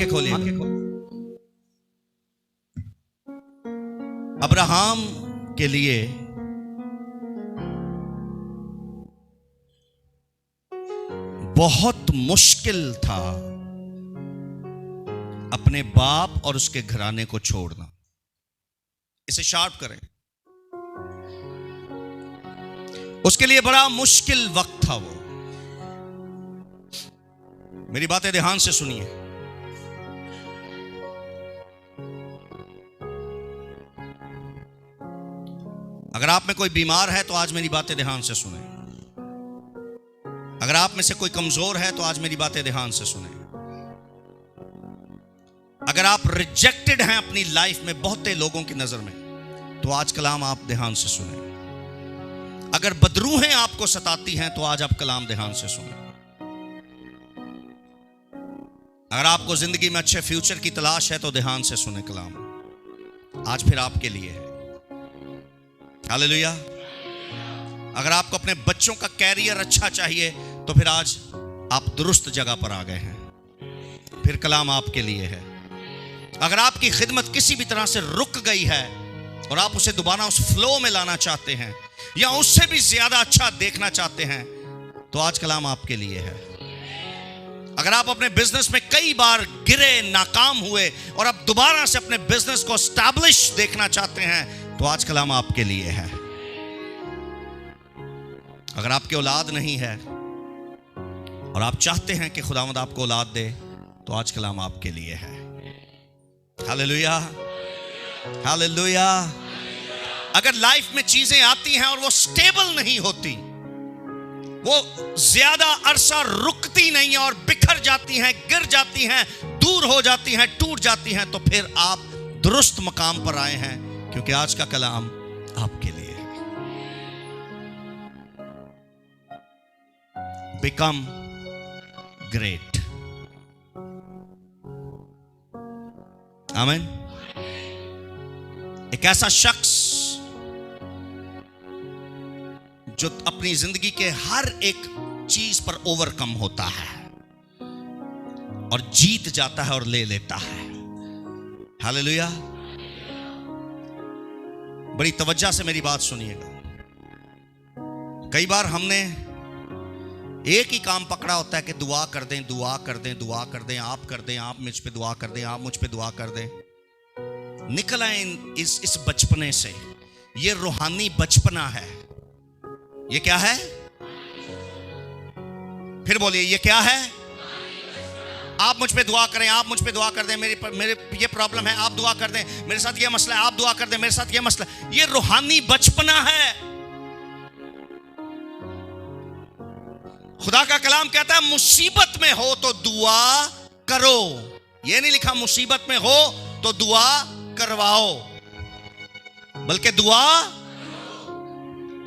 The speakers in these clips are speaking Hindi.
आंखें खोलिए। अब्राहम के लिए बहुत मुश्किल था अपने बाप और उसके घराने को छोड़ना। इसे शार्प करें। उसके लिए बड़ा मुश्किल वक्त था वो। मेरी बातें ध्यान से सुनिए। अगर आप में कोई बीमार है तो आज मेरी बातें ध्यान से सुने। अगर आप में से कोई कमजोर है तो आज मेरी बातें ध्यान से सुने। अगर आप रिजेक्टेड हैं अपनी लाइफ में बहुत लोगों की नजर में तो आज कलाम आप ध्यान से सुने। अगर बदरूहें आपको सताती हैं तो आज आप कलाम ध्यान से सुने। अगर आपको जिंदगी में अच्छे फ्यूचर की तलाश है तो ध्यान से सुने। कलाम आज फिर आपके लिए है। हालेलुया। अगर आपको अपने बच्चों का कैरियर अच्छा चाहिए तो फिर आज आप दुरुस्त जगह पर आ गए हैं। फिर कलाम आपके लिए है। अगर आपकी खिदमत किसी भी तरह से रुक गई है और आप उसे दोबारा उस फ्लो में लाना चाहते हैं या उससे भी ज्यादा अच्छा देखना चाहते हैं तो आज कलाम आपके लिए है। अगर आप अपने बिजनेस में कई बार गिरे, नाकाम हुए और अब दोबारा से अपने बिजनेस को एस्टैब्लिश देखना चाहते हैं तो आज कलाम आपके लिए है। अगर आपकी औलाद नहीं है और आप चाहते हैं कि खुदावंद आपको औलाद दे तो आज कलाम आपके लिए है। Hallelujah, hallelujah. अगर लाइफ में चीजें आती हैं और वो स्टेबल नहीं होती, वो ज्यादा अरसा रुकती नहीं है और बिखर जाती हैं, गिर जाती हैं, दूर हो जाती हैं, टूट जाती हैं, तो फिर आप दुरुस्त मकाम पर आए हैं, क्योंकि आज का कलाम आपके लिए है। Become great. आमीन। एक ऐसा शख्स जो अपनी जिंदगी के हर एक चीज पर ओवरकम होता है और जीत जाता है और ले लेता है। हालेलुया। बड़ी तवज्जो से मेरी बात सुनिएगा। कई बार हमने एक ही काम पकड़ा होता है कि दुआ कर दें, दुआ कर दें, दुआ कर दें, आप कर दें, आप मुझ पे दुआ कर दें, आप मुझ पे दुआ कर दें। निकल आए इस बचपने से। ये रूहानी बचपना है। ये क्या है? फिर बोलिए, ये क्या है? आप मुझ पे दुआ करें, आप मुझ पे दुआ कर दें, मेरे ये प्रॉब्लम है, आप दुआ कर दें, मेरे साथ ये मसला है, आप दुआ कर दें, मेरे साथ ये मसला। ये रूहानी बचपना है। खुदा का कलाम कहता है मुसीबत में हो तो दुआ करो। ये नहीं लिखा मुसीबत में हो तो दुआ करवाओ, बल्कि दुआ।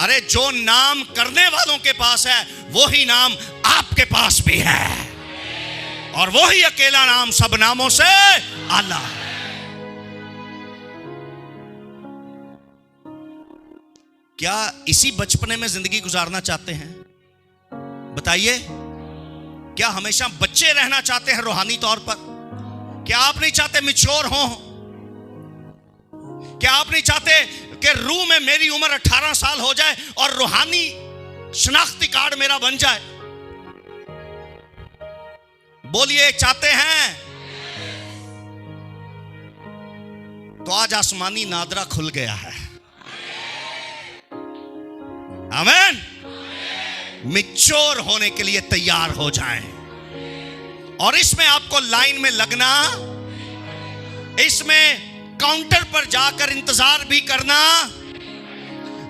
अरे जो नाम करने वालों के पास है वही नाम आपके पास भी है, और वही अकेला नाम सब नामों से आला है। क्या इसी बचपने में जिंदगी गुजारना चाहते हैं? बताइए, क्या हमेशा बच्चे रहना चाहते हैं रूहानी तौर पर? क्या आप नहीं चाहते मैच्योर हो? क्या आप नहीं चाहते कि रूह में मेरी उम्र 18 साल हो जाए और रूहानी शनाख्ती कार्ड मेरा बन जाए? बोलिए, चाहते हैं? तो आज आसमानी नादरा खुल गया है। आमीन। मैच्योर होने के लिए तैयार हो जाएं, और इसमें आपको लाइन में लगना, इसमें काउंटर पर जाकर इंतजार भी करना।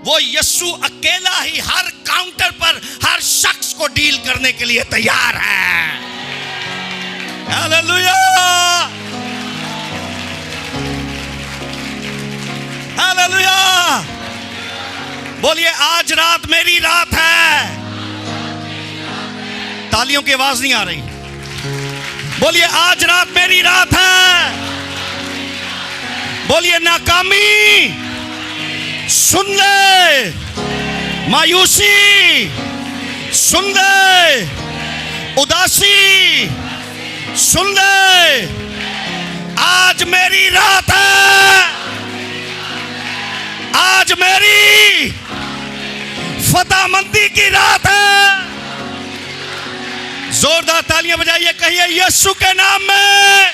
वो यीशु अकेला ही हर काउंटर पर हर शख्स को डील करने के लिए तैयार है। Hallelujah, hallelujah. बोलिए, आज रात मेरी रात है। तालियों की आवाज नहीं आ रही। बोलिए, आज रात मेरी रात है। बोलिए, नाकामी सुन ले, मायूसी सुन ले, उदासी सुन ले, आज मेरी रात है, आज मेरी फतेहमंदी की रात है। जोरदार तालियां बजाइए, कहिए यीशु के नाम में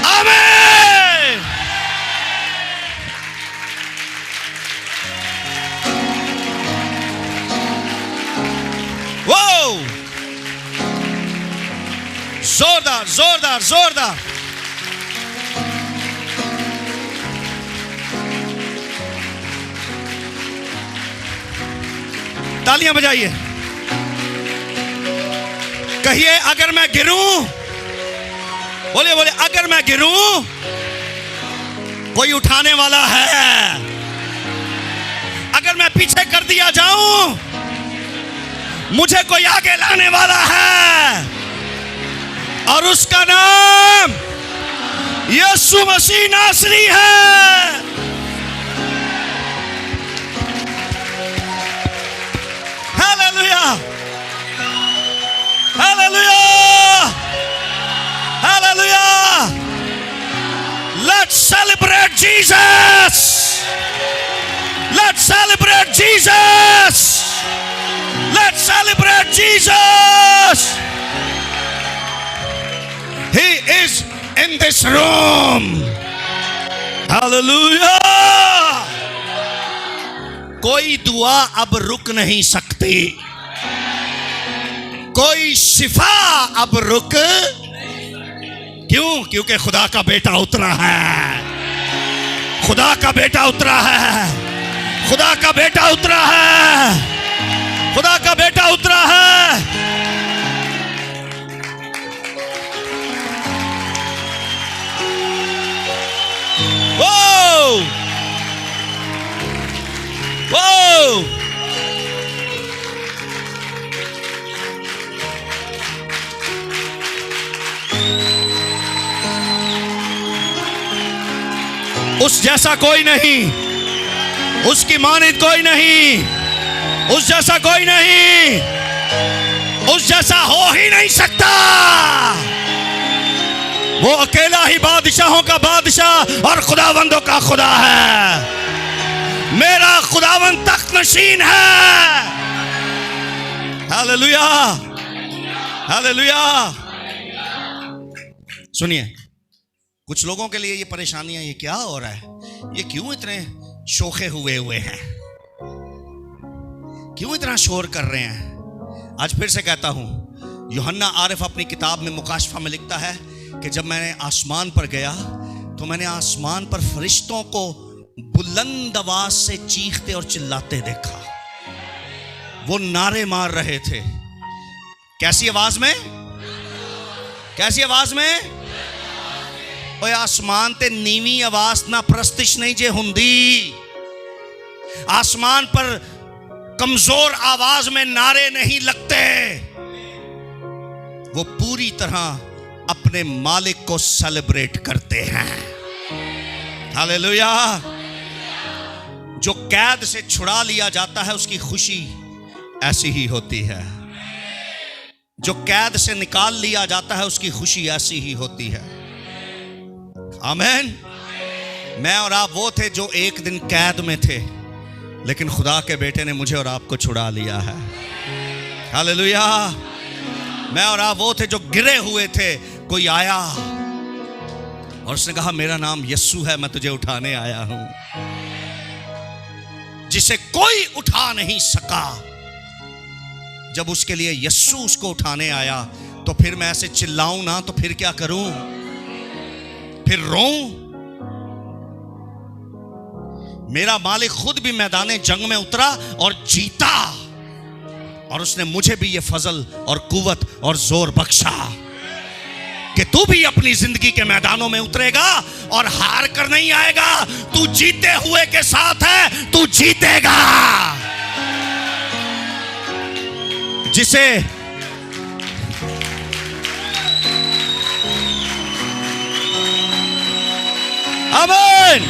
आमीन। वो जोरदार जोरदार जोरदार तालियां बजाइए, कहिए अगर मैं गिरूं, बोलिए बोलिए, अगर मैं गिरूं कोई उठाने वाला है। अगर मैं पीछे कर दिया जाऊं मुझे कोई आगे लाने वाला है, और उसका नाम यीशु मसीह नासरी है। Hallelujah hallelujah hallelujah. Let's celebrate Jesus. Let's celebrate Jesus. Let's celebrate Jesus. He is in this room. Hallelujah. कोई दुआ अब रुक नहीं सकती, कोई शिफा अब रुक, क्यों? क्योंकि खुदा का बेटा उतरा है, खुदा का बेटा उतरा है, खुदा का बेटा उतरा है, खुदा का बेटा उतरा है। वो वो उस जैसा कोई नहीं, उसकी मानित कोई नहीं, उस जैसा कोई नहीं, उस जैसा हो ही नहीं सकता। वो अकेला ही बादशाहों का बादशाह और खुदावंदों का खुदा है। मेरा खुदावंद तख्त नशीन है। Hallelujah hallelujah. सुनिए, कुछ लोगों के लिए ये परेशानियां, ये क्या हो रहा है, ये क्यों इतने शोखे हुए हैं, क्यों इतना शोर कर रहे हैं। आज फिर से कहता हूं, यूहन्ना आरिफ अपनी किताब में मुकाशफा में लिखता है कि जब मैंने आसमान पर गया तो मैंने आसमान पर फरिश्तों को बुलंद आवाज से चीखते और चिल्लाते देखा। वो नारे मार रहे थे। कैसी आवाज में? कैसी आवाज में? ओए आसमान ते नीवी आवाज ना प्रस्तिश नहीं जे हुंदी। आसमान पर कमजोर आवाज में नारे नहीं लगते। वो पूरी तरह अपने मालिक को सेलिब्रेट करते हैं। हालेलुया। जो कैद से छुड़ा लिया जाता है उसकी खुशी ऐसी ही होती है। जो कैद से निकाल लिया जाता है उसकी खुशी ऐसी ही होती है। आमीन। मैं और आप वो थे जो एक दिन कैद में थे, लेकिन खुदा के बेटे ने मुझे और आपको छुड़ा लिया है। हालेलुया। मैं और आप वो थे जो गिरे हुए थे, कोई आया और उसने कहा मेरा नाम यस्सु है, मैं तुझे उठाने आया हूं। जिसे कोई उठा नहीं सका, जब उसके लिए यस्सु उसको उठाने आया, तो फिर मैं ऐसे चिल्लाऊं ना तो फिर क्या करूं? फिर रोऊं? मेरा मालिक खुद भी मैदाने जंग में उतरा और जीता, और उसने मुझे भी ये फजल और कुव्वत और जोर बख्शा कि तू भी अपनी जिंदगी के मैदानों में उतरेगा और हार कर नहीं आएगा। तू जीते हुए के साथ है, तू जीतेगा। जिसे आमीन।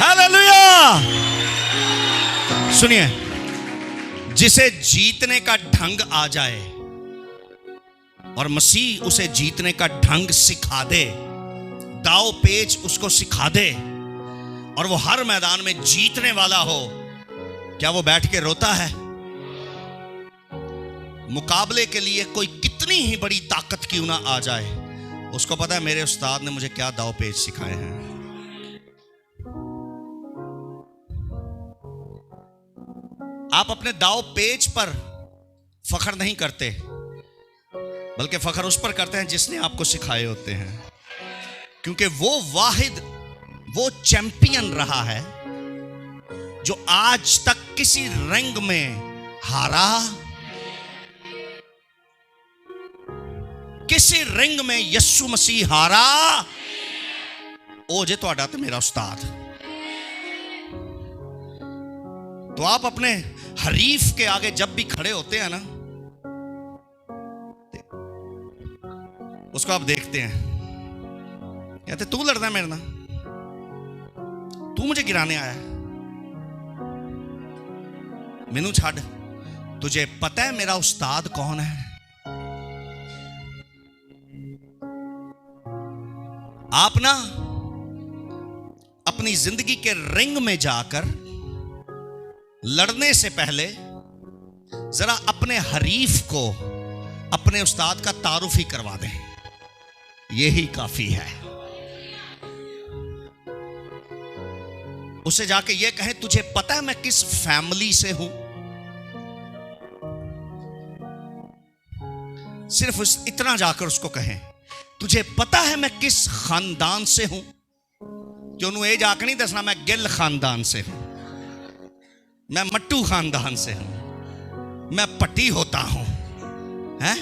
हालेलुया। सुनिए, जिसे जीतने का ढंग आ जाए और मसीह उसे जीतने का ढंग सिखा दे, दाव पेच उसको सिखा दे और वो हर मैदान में जीतने वाला हो, क्या वो बैठ के रोता है? मुकाबले के लिए कोई कितनी ही बड़ी ताकत क्यों ना आ जाए, उसको पता है मेरे उस्ताद ने मुझे क्या दाव पेच सिखाए हैं। आप अपने दाव पेच पर फख्र नहीं करते, बल्कि फख्र उस पर करते हैं जिसने आपको सिखाए होते हैं, क्योंकि वो वाहिद, वो चैंपियन रहा है जो आज तक किसी रंग में हारा, किसी रिंग में यस्सु मसीह हारा। ओ जे तुहाडा ते मेरा उस्ताद। तो आप अपने हरीफ के आगे जब भी खड़े होते हैं ना, उसको आप देखते हैं, कहते तू लड़ना है मेरे ना, तू मुझे गिराने आया, मैनू छाड़, तुझे पता है मेरा उस्ताद कौन है? आप ना अपनी जिंदगी के रिंग में जाकर लड़ने से पहले जरा अपने हरीफ को अपने उस्ताद का तारुफ ही करवा दें, यही काफी है। उसे जाके ये कहें, तुझे पता है मैं किस फैमिली से हूं? सिर्फ इतना जाकर उसको कहें, तुझे पता है मैं किस खानदान से हूं? कि उन्होंने ये जाकर नहीं दसना मैं गिल खानदान से हूं, मैं मट्टू खानदान से हूं, मैं पट्टी होता हूं, हैं?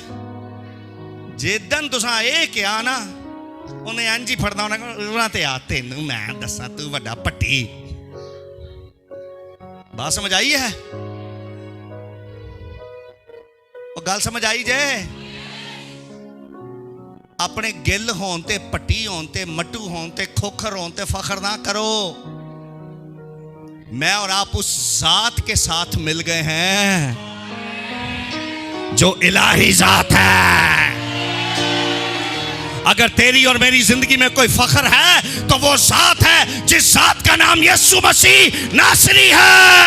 जिदन तुसा ये क्या ना, उन्हें अंजी फड़ना उन्हें आते मैं दसा तू वड्डा पट्टी। बात समझ आई है? वो गल समझ आई जे? अपने गिल होन ते पट्टी होन ते मट्टू होन ते खोखर होन ते फख्र ना करो। मैं और आप उस जात के साथ मिल गए हैं जो इलाही जात है। अगर तेरी और मेरी जिंदगी में कोई फख्र है तो वो जात है जिस जात का नाम यीशु मसीह नासरी है।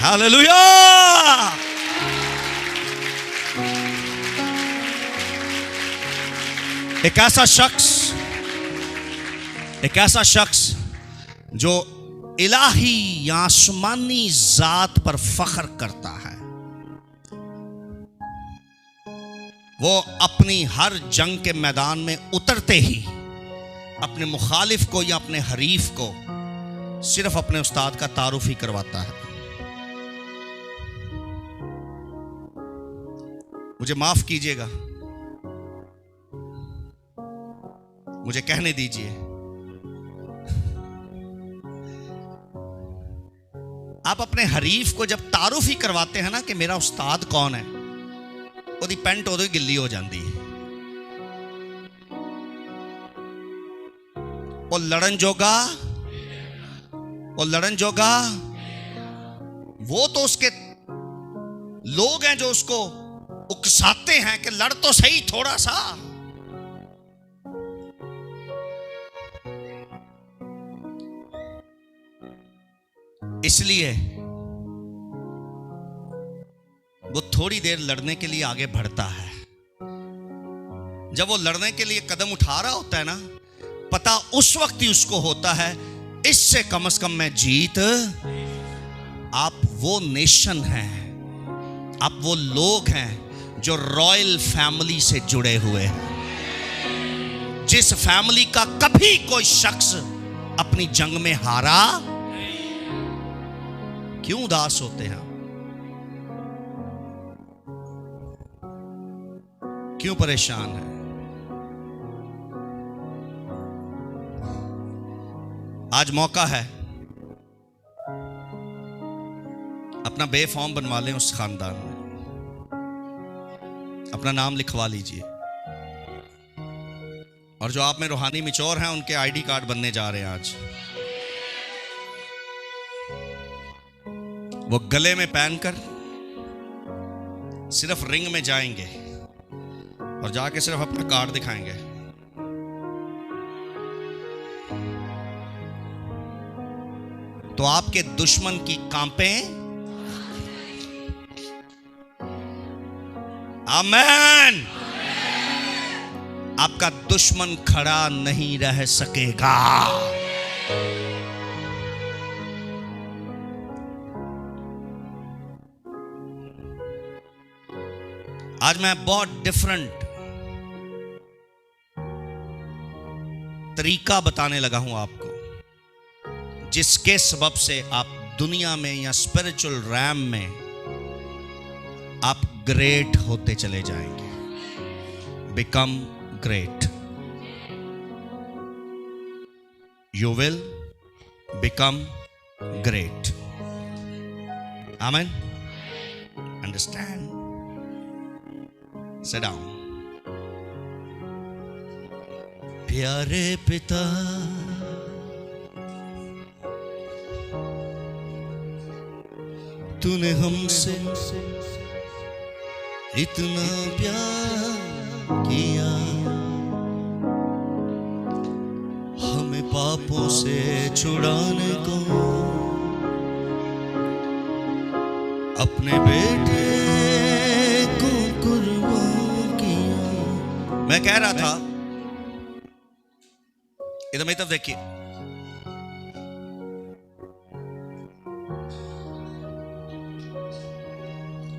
हालेलुया। एक ऐसा शख्स जो इलाही या आसमानी जात पर फख्र करता है, वो अपनी हर जंग के मैदान में उतरते ही अपने मुखालिफ को या अपने हरीफ को सिर्फ अपने उस्ताद का तारुफ ही करवाता है। मुझे माफ कीजिएगा, मुझे कहने दीजिए, आप अपने हरीफ को जब तारुफ ही करवाते हैं ना कि मेरा उस्ताद कौन है, ਉਹਦੀ ਪੈਂਟ ਉਦੋਂ ਹੀ ਗਿੱਲੀ ਹੋ ਜਾਂਦੀ है। ਉਹ लड़न जोगा वो तो उसके लोग हैं जो उसको उकसाते हैं कि लड़ तो सही थोड़ा सा। इसलिए वो थोड़ी देर लड़ने के लिए आगे बढ़ता है। जब वो लड़ने के लिए कदम उठा रहा होता है ना, पता उस वक्त ही उसको होता है इससे कम से कम मैं जीत। आप वो नेशन हैं, आप वो लोग हैं जो रॉयल फैमिली से जुड़े हुए हैं, जिस फैमिली का कभी कोई शख्स अपनी जंग में हारा। क्यों उदास होते हैं? क्यों परेशान है? आज मौका है, अपना बे फॉर्म बनवा लें उस खानदान में, अपना नाम लिखवा लीजिए। और जो आप में रूहानी मिचौर हैं उनके आईडी कार्ड बनने जा रहे हैं आज। वो गले में पहनकर सिर्फ रिंग में जाएंगे और जाके सिर्फ अपना कार्ड दिखाएंगे, तो आपके दुश्मन की कांपें। आमेन। आपका दुश्मन खड़ा नहीं रह सकेगा। आज मैं बहुत डिफरेंट तरीका बताने लगा हूं आपको, जिसके सबब से आप दुनिया में या स्पिरिचुअल रैम में आप ग्रेट होते चले जाएंगे। Become great. You will become great. Amen. Understand. Sit down. प्यारे पिता, तूने हमसे इतना प्यार किया, हमें पापों से छुड़ाने को अपने बेटे को कुर्बान किया। मैं कह रहा था, इधर मेरी तरफ देखिए,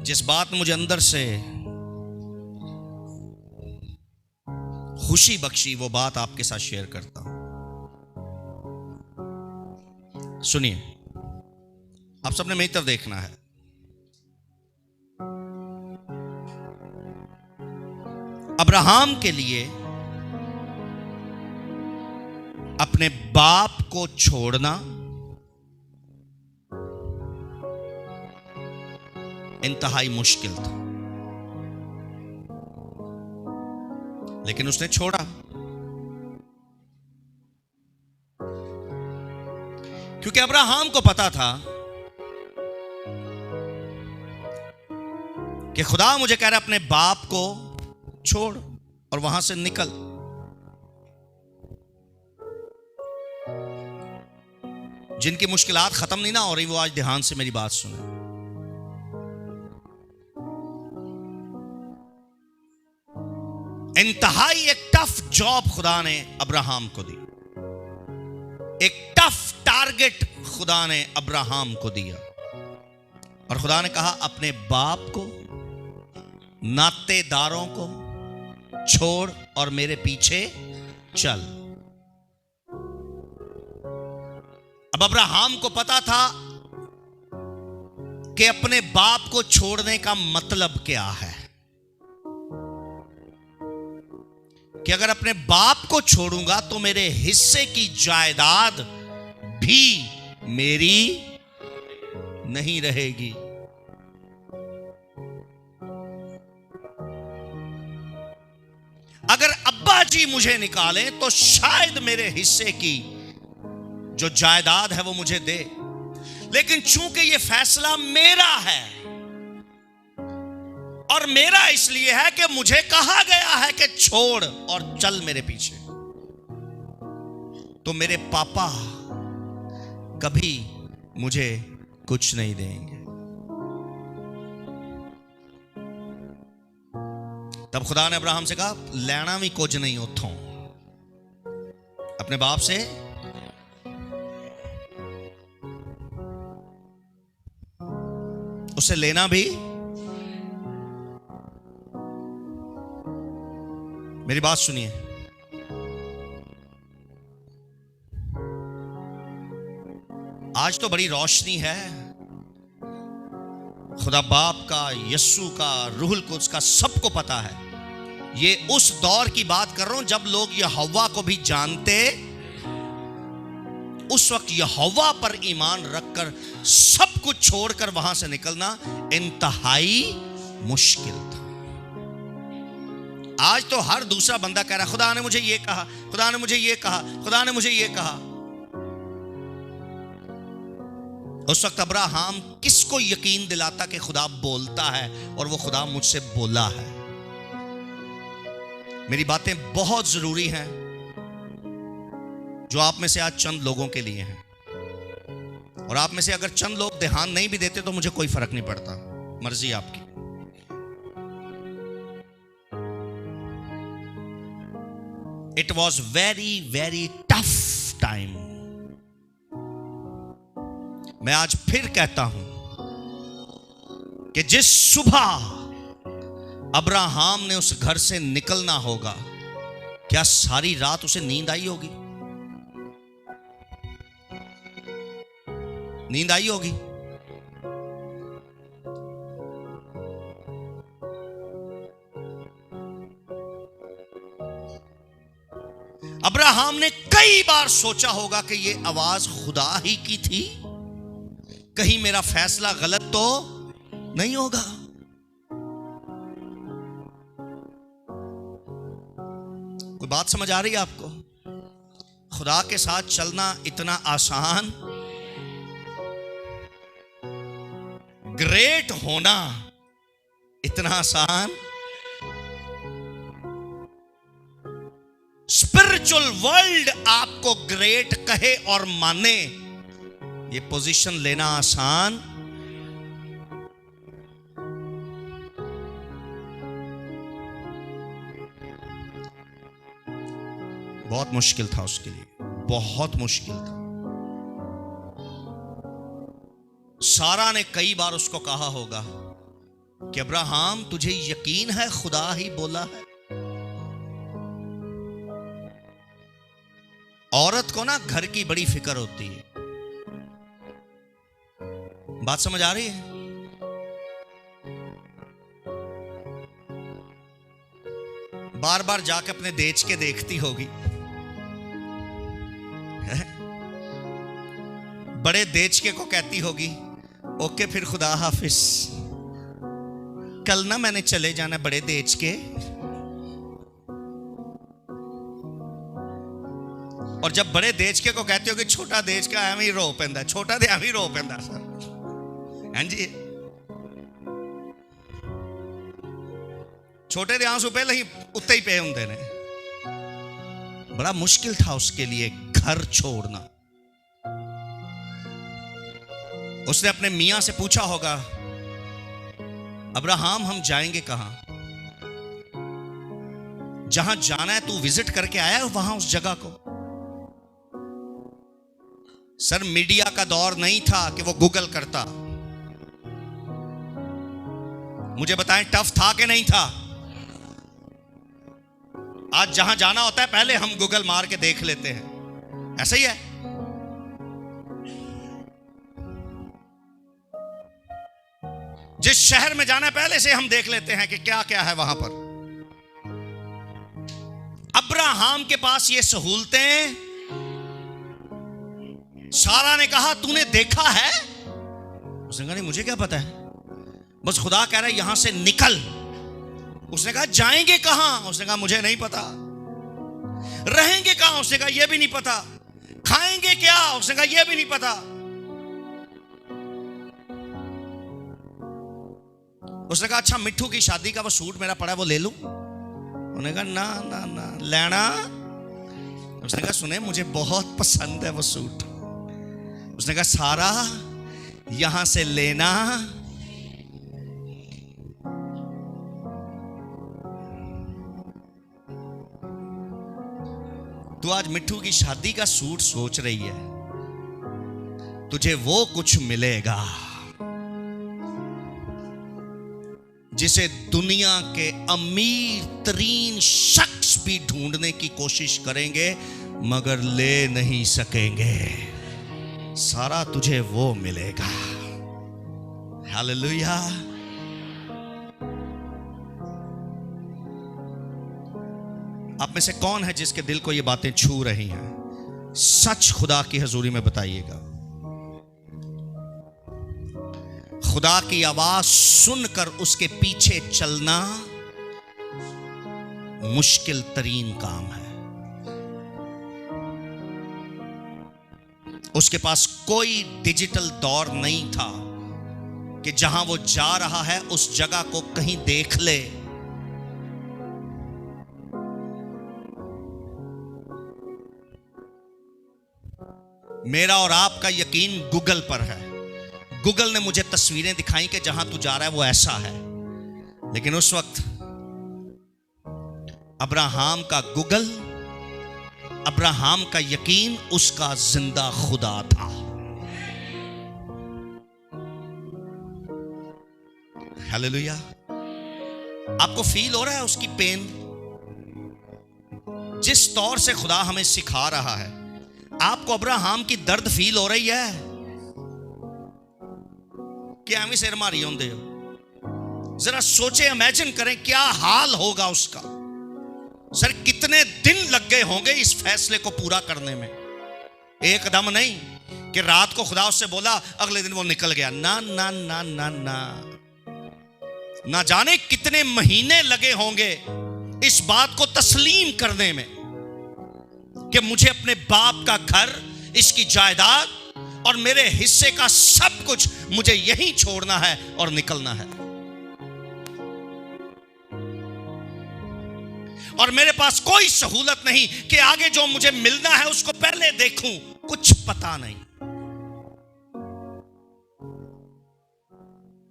जिस बात ने मुझे अंदर से खुशी बख्शी वो बात आपके साथ शेयर करता हूं। सुनिए, आप सबने मेरी तरफ देखना है। अब्राहम के लिए अपने बाप को छोड़ना इंतहाई मुश्किल था, लेकिन उसने छोड़ा, क्योंकि अब्राहम को पता था कि खुदा मुझे कह रहा है अपने बाप को छोड़ और वहां से निकल। जिनकी मुश्किलात खत्म नहीं ना हो रही, वो आज ध्यान से मेरी बात सुने। इंतहाई एक टफ जॉब खुदा ने अब्राहम को दी, एक टफ टारगेट खुदा ने अब्राहम को दिया, और खुदा ने कहा अपने बाप को, नातेदारों को छोड़ और मेरे पीछे चल। अब अब्राहम को पता था कि अपने बाप को छोड़ने का मतलब क्या है, कि अगर अपने बाप को छोड़ूंगा तो मेरे हिस्से की जायदाद भी मेरी नहीं रहेगी। अगर अब्बा जी मुझे निकाले तो शायद मेरे हिस्से की जो जायदाद है वो मुझे दे, लेकिन चूंकि ये फैसला मेरा है, और मेरा इसलिए है कि मुझे कहा गया है कि छोड़ और चल मेरे पीछे, तो मेरे पापा कभी मुझे कुछ नहीं देंगे। तब खुदा ने अब्राहम से कहा लेना भी कुछ नहीं उठो, अपने बाप से उसे लेना भी। मेरी बात सुनिए, आज तो बड़ी रोशनी है, खुदा बाप का, यस्सु का, रूहुल कुद्स का, सबको पता है। ये उस दौर की बात कर रहा हूं जब लोग यहोवा को भी जानते, उस वक्त यहोवा पर ईमान रखकर सब कुछ छोड़कर वहां से निकलना इंतहाई मुश्किल था। आज तो हर दूसरा बंदा कह रहा है खुदा ने मुझे ये कहा, खुदा ने मुझे ये कहा, खुदा ने मुझे ये कहा। उस वक्त अब्राहम किसको यकीन दिलाता कि खुदा बोलता है और वो खुदा मुझसे बोला है? मेरी बातें बहुत जरूरी हैं जो आप में से आज चंद लोगों के लिए हैं, और आप में से अगर चंद लोग ध्यान नहीं भी देते तो मुझे कोई फर्क नहीं पड़ता, मर्जी आपकी। It was very very tough time. मैं आज फिर कहता हूं कि जिस सुबह अब्राहम ने उस घर से निकलना होगा, क्या सारी रात उसे नींद आई होगी? नींद आई होगी? अब्राहम ने कई बार सोचा होगा कि यह आवाज खुदा ही की थी, कहीं मेरा फैसला गलत तो नहीं होगा। कोई बात समझ आ रही है आपको? खुदा के साथ चलना इतना आसान, ग्रेट होना इतना आसान, स्पिरिचुअल वर्ल्ड आपको ग्रेट कहे और माने, ये पोजीशन लेना आसान बहुत मुश्किल था उसके लिए, बहुत मुश्किल था। सारा ने कई बार उसको कहा होगा कि अब्राहम तुझे यकीन है खुदा ही बोला है? औरत को ना घर की बड़ी फिक्र होती है। बात समझ आ रही है? बार बार जाके अपने देश के देखती होगी, बड़े देश के को कहती होगी ओके फिर खुदा हाफिज, कल ना मैंने चले जाना बड़े देश के। और जब बड़े देश के को कहती होगी छोटा देश का एवं ही रो पैंदा, छोटा दे एवं ही रो पैंदा सर। हाँ जी, छोटे दे आंसू पहले ही उत्ते ही पे होंगे ने। बड़ा मुश्किल था उसके लिए घर छोड़ना। उसने अपने मियां से पूछा होगा अब्राहम हम जाएंगे कहां? जहां जाना है तू विजिट करके आया है वहां उस जगह को? सर मीडिया का दौर नहीं था कि वो गूगल करता। मुझे बताएं टफ था कि नहीं था? आज जहां जाना होता है पहले हम गूगल मार के देख लेते हैं, ऐसा ही है। जिस शहर में जाना है पहले से हम देख लेते हैं कि क्या क्या है वहां पर। अब्राहम के पास ये सहूलतें। सारा ने कहा तूने देखा है? उसने कहा नहीं मुझे क्या पता है, बस खुदा कह रहा है यहां से निकल। उसने कहा जाएंगे कहां? उसने कहा मुझे नहीं पता। रहेंगे कहां? उसने कहा यह भी नहीं पता। खाएंगे क्या? उसने कहा यह भी नहीं पता। उसने कहा अच्छा मिट्ठू की शादी का वो सूट मेरा पड़ा है वो ले लूं? उन्होंने कहा ना ना ना लेना। उसने कहा सुने मुझे बहुत पसंद है वो सूट। उसने कहा सारा यहां से लेना। तू आज मिट्ठू की शादी का सूट सोच रही है, तुझे वो कुछ मिलेगा जिसे दुनिया के अमीर तरीन शख्स भी ढूंढने की कोशिश करेंगे मगर ले नहीं सकेंगे। सारा तुझे वो मिलेगा। हालेलुया। आप में से कौन है जिसके दिल को ये बातें छू रही हैं? सच खुदा की हजूरी में बताइएगा। खुदा की आवाज सुनकर उसके पीछे चलना मुश्किल तरीन काम है। उसके पास कोई डिजिटल दौर नहीं था कि जहां वो जा रहा है उस जगह को कहीं देख ले। मेरा और आपका यकीन गूगल पर है। गूगल ने मुझे तस्वीरें दिखाई कि जहां तू जा रहा है वो ऐसा है, लेकिन उस वक्त अब्राहम का गूगल, अब्राहम का यकीन उसका जिंदा खुदा था। हालेलुया। आपको फील हो रहा है उसकी पेन? जिस तौर से खुदा हमें सिखा रहा है, आपको अब्राहम की दर्द फील हो रही है कि एवं सिर मारी होंदे हो? जरा सोचे, इमेजिन करें क्या हाल होगा उसका। सर कितने दिन लग गए होंगे इस फैसले को पूरा करने में। एकदम नहीं कि रात को खुदा उससे बोला, अगले दिन वो निकल गया। ना ना ना ना ना, ना जाने कितने महीने लगे होंगे इस बात को तस्लीम करने में कि मुझे अपने बाप का घर, इसकी जायदाद और मेरे हिस्से का सब कुछ मुझे यहीं छोड़ना है और निकलना है। और मेरे पास कोई सहूलत नहीं कि आगे जो मुझे मिलना है उसको पहले देखूं, कुछ पता नहीं।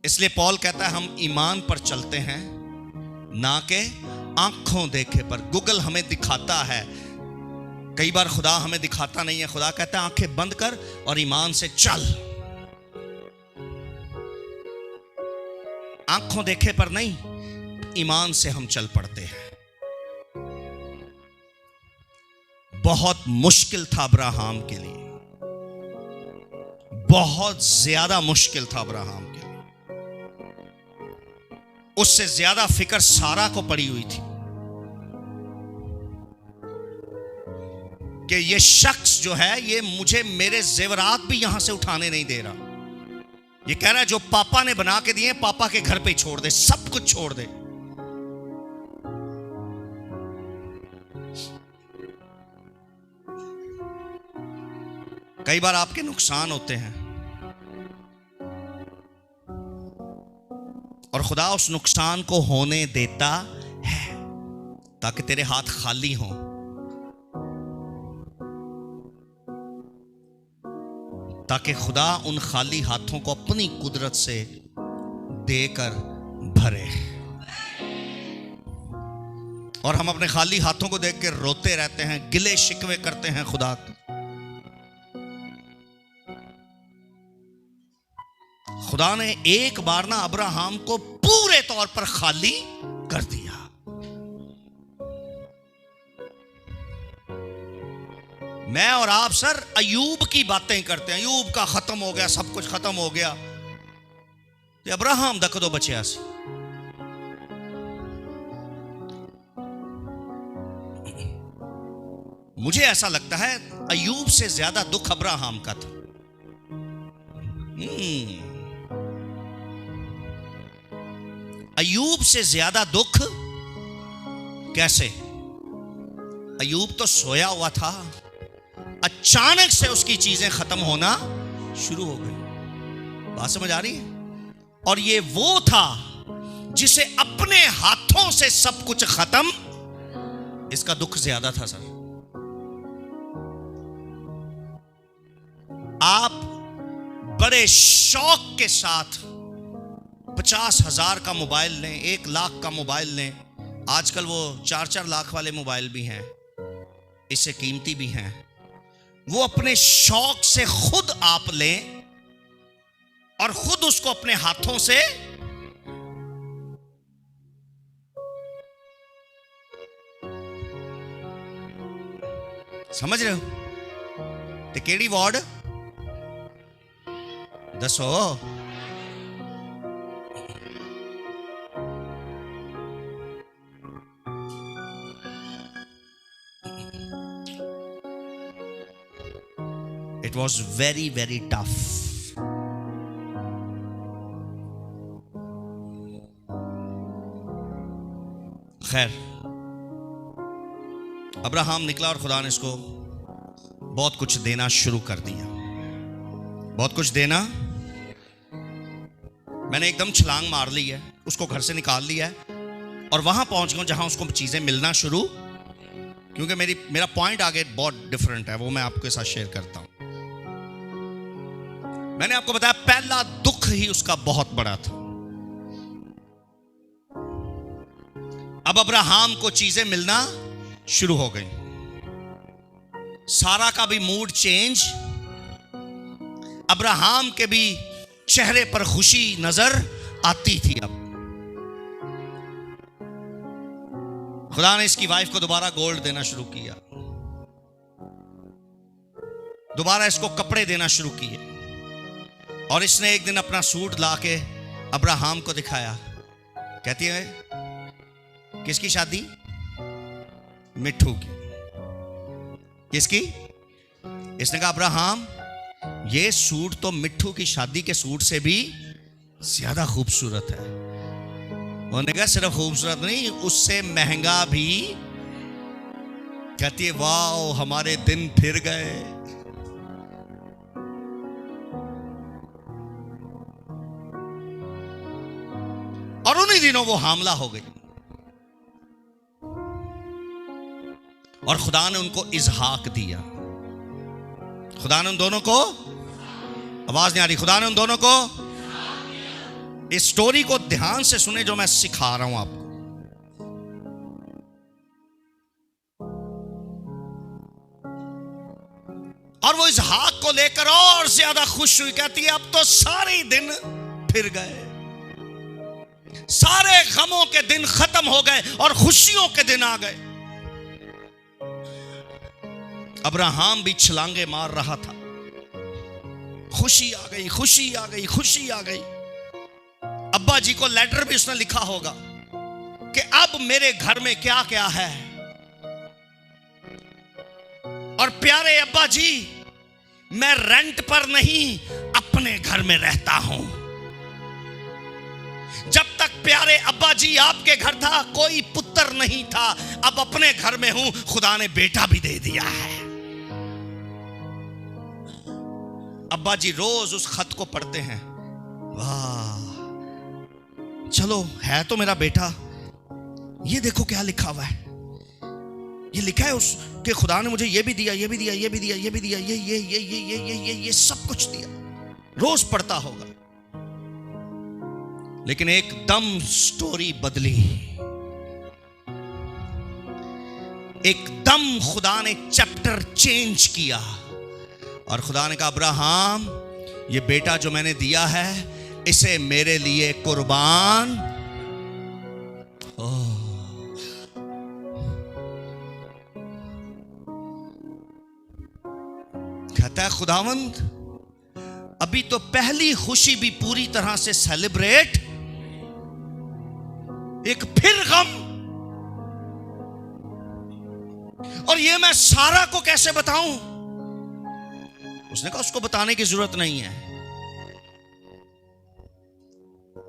इसलिए पौल कहता है हम ईमान पर चलते हैं, ना के आंखों देखे पर। गूगल हमें दिखाता है, कई बार खुदा हमें दिखाता नहीं है। खुदा कहता है आंखें बंद कर और ईमान से चल। आंखों देखे पर नहीं, ईमान से हम चल पड़ते हैं। बहुत मुश्किल था अब्राहम के लिए, बहुत ज्यादा मुश्किल था अब्राहम के लिए। उससे ज्यादा फिक्र सारा को पड़ी हुई थी कि ये शख्स जो है ये मुझे मेरे जेवरात भी यहां से उठाने नहीं दे रहा। ये कह रहा है जो पापा ने बना के दिए पापा के घर पे छोड़ दे, सब कुछ छोड़ दे। कई बार आपके नुकसान होते हैं और खुदा उस नुकसान को होने देता है ताकि तेरे हाथ खाली हों, ताकि खुदा उन खाली हाथों को अपनी कुदरत से देकर भरे। और हम अपने खाली हाथों को देख के रोते रहते हैं, गिले शिकवे करते हैं खुदा। खुदा ने एक बार ना अब्राहम को पूरे तौर पर खाली कर दिया। मैं और आप सर अयूब की बातें करते हैं, अयूब का खत्म हो गया, सब कुछ खत्म हो गया। तो अब्राहम दा कदों बचिया सी? मुझे ऐसा लगता है अयूब से ज्यादा दुख अब्राहम का था। अयूब से ज्यादा दुख कैसे? अयूब तो सोया हुआ था, अचानक से उसकी चीजें खत्म होना शुरू हो गई। बात समझ आ रही है? और ये वो था जिसे अपने हाथों से सब कुछ खत्म, इसका दुख ज्यादा था सर। आप बड़े शौक के साथ 50,000 का मोबाइल लें, 1 लाख का मोबाइल लें, आजकल वो 4-4 लाख वाले मोबाइल भी हैं, इससे कीमती भी हैं। वो अपने शौक से खुद आप लें और खुद उसको अपने हाथों से समझ रहे हो? ते केड़ी वार्ड दसो? It was very, very tough. खैर, अब्राहम निकला और खुदा ने इसको बहुत कुछ देना शुरू कर दिया। बहुत कुछ देना। मैंने एकदम छलांग मार ली है, उसको घर से निकाल लिया है और वहां पहुंच गया जहां उसको चीजें मिलना शुरू, क्योंकि मेरा पॉइंट आगे बहुत डिफरेंट है, वो मैं आपके साथ शेयर करता हूं। मैंने आपको बताया पहला दुख ही उसका बहुत बड़ा था। अब अब्राहम को चीजें मिलना शुरू हो गई। सारा का भी मूड चेंज, अब्राहम के भी चेहरे पर खुशी नजर आती थी। अब खुदा ने इसकी वाइफ को दोबारा गोल्ड देना शुरू किया, दोबारा इसको कपड़े देना शुरू किए, और इसने एक दिन अपना सूट लाके अब्राहम को दिखाया। कहती है किसकी शादी? मिट्ठू की। किसकी? इसने कहा अब्राहम ये सूट तो मिट्ठू की शादी के सूट से भी ज्यादा खूबसूरत है। उन्होंने कहा सिर्फ खूबसूरत नहीं, उससे महंगा भी। कहती है वाह हमारे दिन फिर गए। और उन्हीं दिनों वो हामला हो गई और खुदा ने उनको इजहाक दिया। खुदा ने उन दोनों को, आवाज नहीं आ रही, खुदा ने उन दोनों को, इस स्टोरी को ध्यान से सुने जो मैं सिखा रहा हूं आपको। और वो इजहाक को लेकर और ज्यादा खुश हुई। कहती है अब तो सारे दिन फिर गए, सारे गमों के दिन खत्म हो गए और खुशियों के दिन आ गए। अब्राहम भी छलांगे मार रहा था। खुशी आ गई, खुशी आ गई, खुशी आ गई। अब्बा जी को लेटर भी उसने लिखा होगा कि अब मेरे घर में क्या क्या है। और प्यारे अब्बा जी मैं रेंट पर नहीं अपने घर में रहता हूं। जब तक प्यारे अब्बा जी आपके घर था कोई पुत्र नहीं था, अब अपने घर में हूं, खुदा ने बेटा भी दे दिया है। अब्बा जी रोज उस खत को पढ़ते हैं। वाह चलो है तो मेरा बेटा, ये देखो क्या लिखा हुआ है। ये लिखा है उस कि खुदा ने मुझे ये भी दिया, ये भी दिया, ये भी दिया, ये भी दिया, ये सब कुछ दिया। रोज पढ़ता होगा। लेकिन एकदम स्टोरी बदली। एकदम खुदा ने चैप्टर चेंज किया और खुदा ने कहा अब्राहम ये बेटा जो मैंने दिया है इसे मेरे लिए कुर्बान। कहता है खुदावंद अभी तो पहली खुशी भी पूरी तरह से सेलिब्रेट, एक फिर गम। और ये मैं सारा को कैसे बताऊं? उसने कहा उसको बताने की जरूरत नहीं है,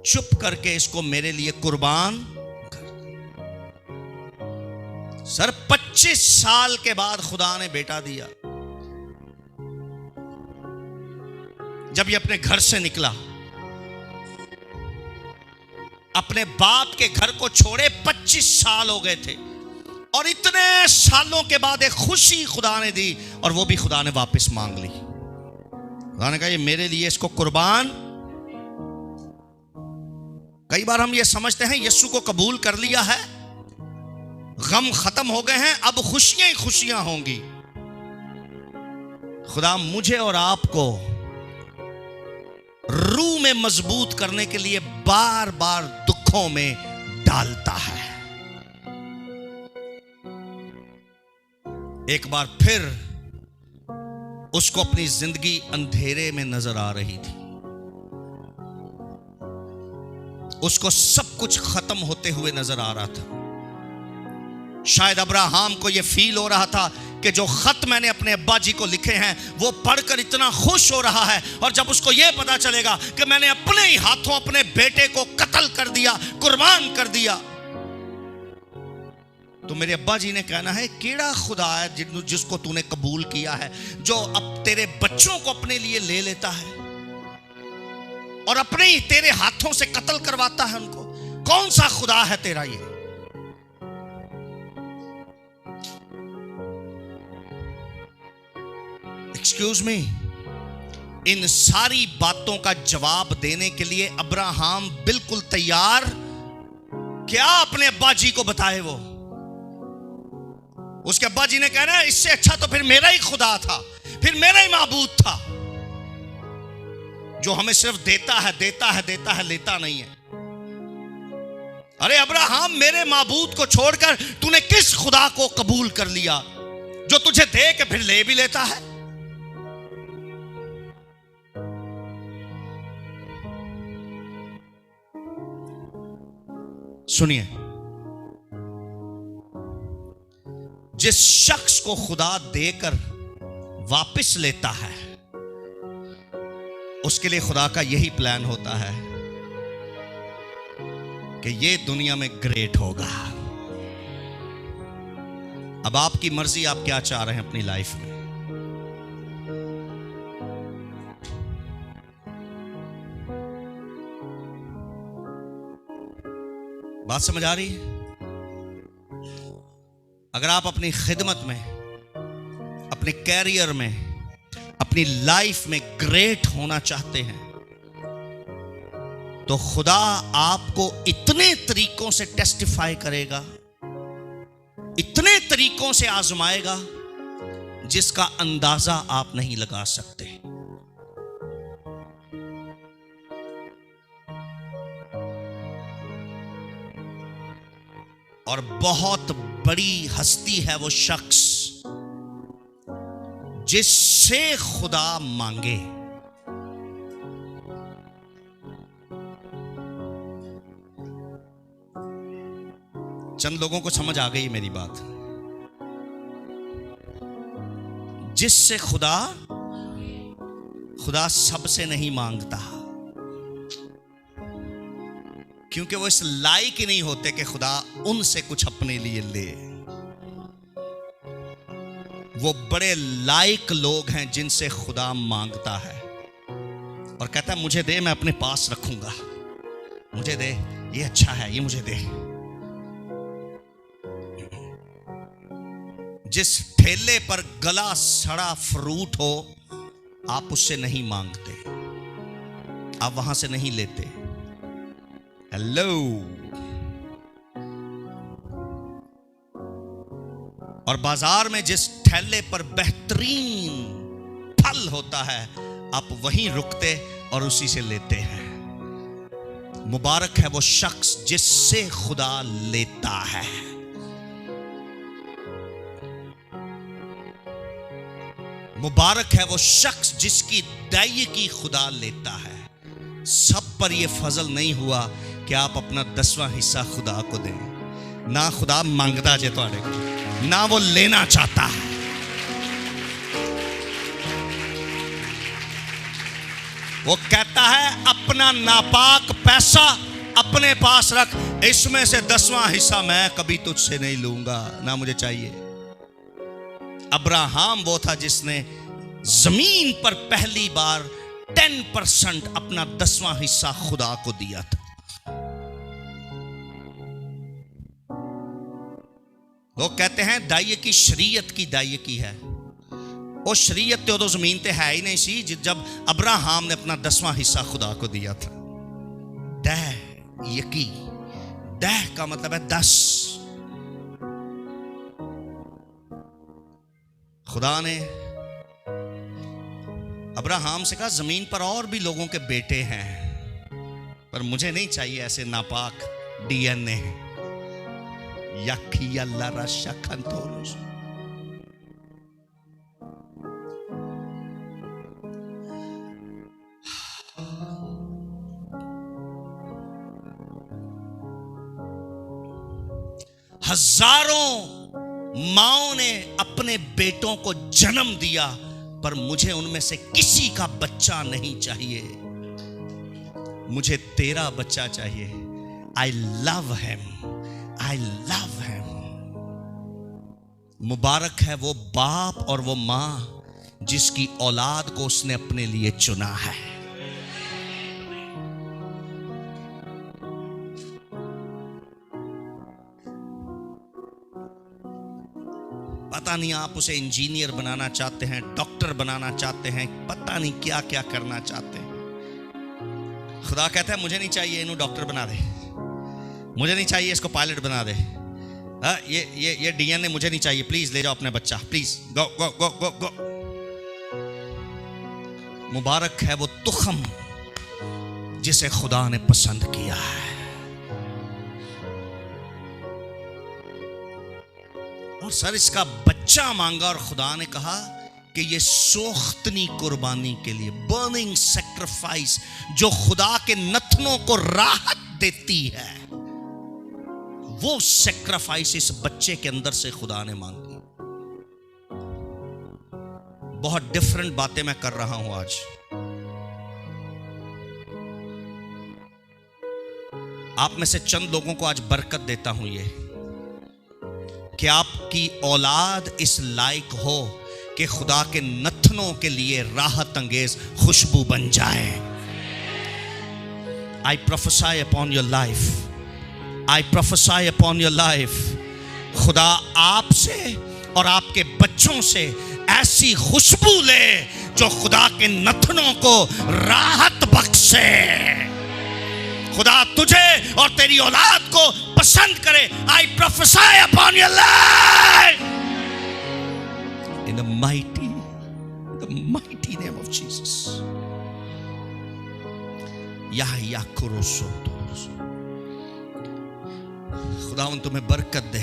चुप करके इसको मेरे लिए कुर्बान कर। सर 25 साल के बाद खुदा ने बेटा दिया। जब ये अपने घर से निकला, अपने बाप के घर को छोड़े 25 साल हो गए थे, और इतने सालों के बाद एक खुशी खुदा ने दी, और वो भी खुदा ने वापस मांग ली। खुदा ने कहा ये मेरे लिए इसको कुर्बान। कई बार हम ये समझते हैं यीशु को कबूल कर लिया है, गम खत्म हो गए हैं, अब खुशियां ही खुशियां होंगी। खुदा मुझे और आपको रूह में मजबूत करने के लिए बार बार दुखों में डालता है। एक बार फिर उसको अपनी जिंदगी अंधेरे में नजर आ रही थी। उसको सब कुछ खत्म होते हुए नजर आ रहा था। शायद अब्राहम को यह फील हो रहा था कि जो खत मैंने अपने अब्बा जी को लिखे हैं वो पढ़कर इतना खुश हो रहा है, और जब उसको यह पता चलेगा कि मैंने अपने ही हाथों अपने बेटे को कत्ल कर दिया, कुर्बान कर दिया, तो मेरे अब्बा जी ने कहना है केड़ा खुदा है जिसको तूने कबूल किया है, जो अब तेरे बच्चों को अपने लिए ले लेता है। और अपने ही तेरे हाथों से कत्ल करवाता है उनको। कौन सा खुदा है तेरा ये? एक्सक्यूज मी, इन सारी बातों का जवाब देने के लिए अब्राहम बिल्कुल तैयार। क्या अपने अब्बा जी को बताए वो? उसके अब्बा जी ने कहना इससे अच्छा तो फिर मेरा ही खुदा था, फिर मेरा ही माबूद था, जो हमें सिर्फ देता है देता है देता है, लेता नहीं है। अरे अब्राहम, मेरे माबूद को छोड़कर तूने किस खुदा को कबूल कर लिया जो तुझे दे के फिर ले भी लेता है? सुनिए, जिस शख्स को खुदा देकर वापस लेता है उसके लिए खुदा का यही प्लान होता है कि ये दुनिया में ग्रेट होगा। अब आपकी मर्जी, आप क्या चाह रहे हैं अपनी लाइफ में। बात समझ आ रही है? अगर आप अपनी खिदमत में, अपने कैरियर में, अपनी लाइफ में ग्रेट होना चाहते हैं तो खुदा आपको इतने तरीकों से टेस्टिफाई करेगा, इतने तरीकों से आजमाएगा जिसका अंदाजा आप नहीं लगा सकते। और बहुत बड़ी हस्ती है वो शख्स जिससे खुदा मांगे। चंद लोगों को समझ आ गई मेरी बात। जिससे खुदा सबसे नहीं मांगता, क्योंकि वो इस लायक ही नहीं होते कि खुदा उनसे कुछ अपने लिए ले। वो बड़े लायक लोग हैं जिनसे खुदा मांगता है और कहता है मुझे दे, मैं अपने पास रखूंगा, मुझे दे, ये अच्छा है, ये मुझे दे। जिस ठेले पर गला सड़ा फ्रूट हो आप उससे नहीं मांगते, आप वहां से नहीं लेते। हेलो, और बाजार में जिस ठेले पर बेहतरीन फल होता है आप वहीं रुकते और उसी से लेते हैं। मुबारक है वो शख्स जिससे खुदा लेता है। मुबारक है वो शख्स जिसकी दायगी खुदा लेता है। सब पर यह फजल नहीं हुआ कि आप अपना 10वां हिस्सा खुदा को दें। ना खुदा मांगता जे तुहाडे को, ना वो लेना चाहता है। वो कहता है अपना नापाक पैसा अपने पास रख, इसमें से 10वां हिस्सा मैं कभी तुझसे नहीं लूंगा, ना मुझे चाहिए। अब्राहम वो था जिसने जमीन पर पहली बार 10% अपना 10वां हिस्सा खुदा को दिया था। लोग कहते हैं दाई की शरीयत की दाई की है। वो शरीयत तो जमीन ते है ही नहीं सी जब अब्राहम ने अपना 10वां हिस्सा खुदा को दिया था। दायकी, दाह का मतलब है 10। खुदा ने अब्राहम से कहा जमीन पर और भी लोगों के बेटे हैं, पर मुझे नहीं चाहिए ऐसे नापाक डीएनए। याखी अल्लाह रशा खंतोरुस। हजारों माओं ने अपने बेटों को जन्म दिया, पर मुझे उनमें से किसी का बच्चा नहीं चाहिए, मुझे तेरा बच्चा चाहिए। I love him, I love him. मुबारक है वो बाप और वो मां जिसकी औलाद को उसने अपने लिए चुना है। पता नहीं आप उसे इंजीनियर बनाना चाहते हैं, डॉक्टर बनाना चाहते हैं, पता नहीं क्या क्या करना चाहते हैं। खुदा कहता है मुझे नहीं चाहिए इन्हें डॉक्टर बना दे, मुझे नहीं चाहिए इसको पायलट बना दे, ये डीएनए मुझे नहीं चाहिए, प्लीज ले जाओ अपने बच्चा, प्लीज गो गो गो गो गो। मुबारक है वो तुखम जिसे खुदा ने पसंद किया है। और सर इसका बच्चा मांगा और खुदा ने कहा कि ये सोख्तनी कुर्बानी के लिए, बर्निंग सैक्रिफाइस, जो खुदा के नथनों को राहत देती है, वो सैक्रिफाइस इस बच्चे के अंदर से खुदा ने मांगी। बहुत डिफरेंट बातें मैं कर रहा हूं आज। आप में से चंद लोगों को आज बरकत देता हूं ये कि आपकी औलाद इस लायक हो कि खुदा के नथनों के लिए राहत अंगेज खुशबू बन जाए। I prophesy upon your life, I prophesy upon your life. खुदा आपसे और आपके बच्चों से ऐसी खुशबू ले जो खुदा के नथनों को राहत बख्शे। खुदा तुझे और तेरी औलाद को पसंद करे। I prophesy upon your life in the mighty name of Jesus. या कुरोसो, खुदावन तुम्हें बरकत दे।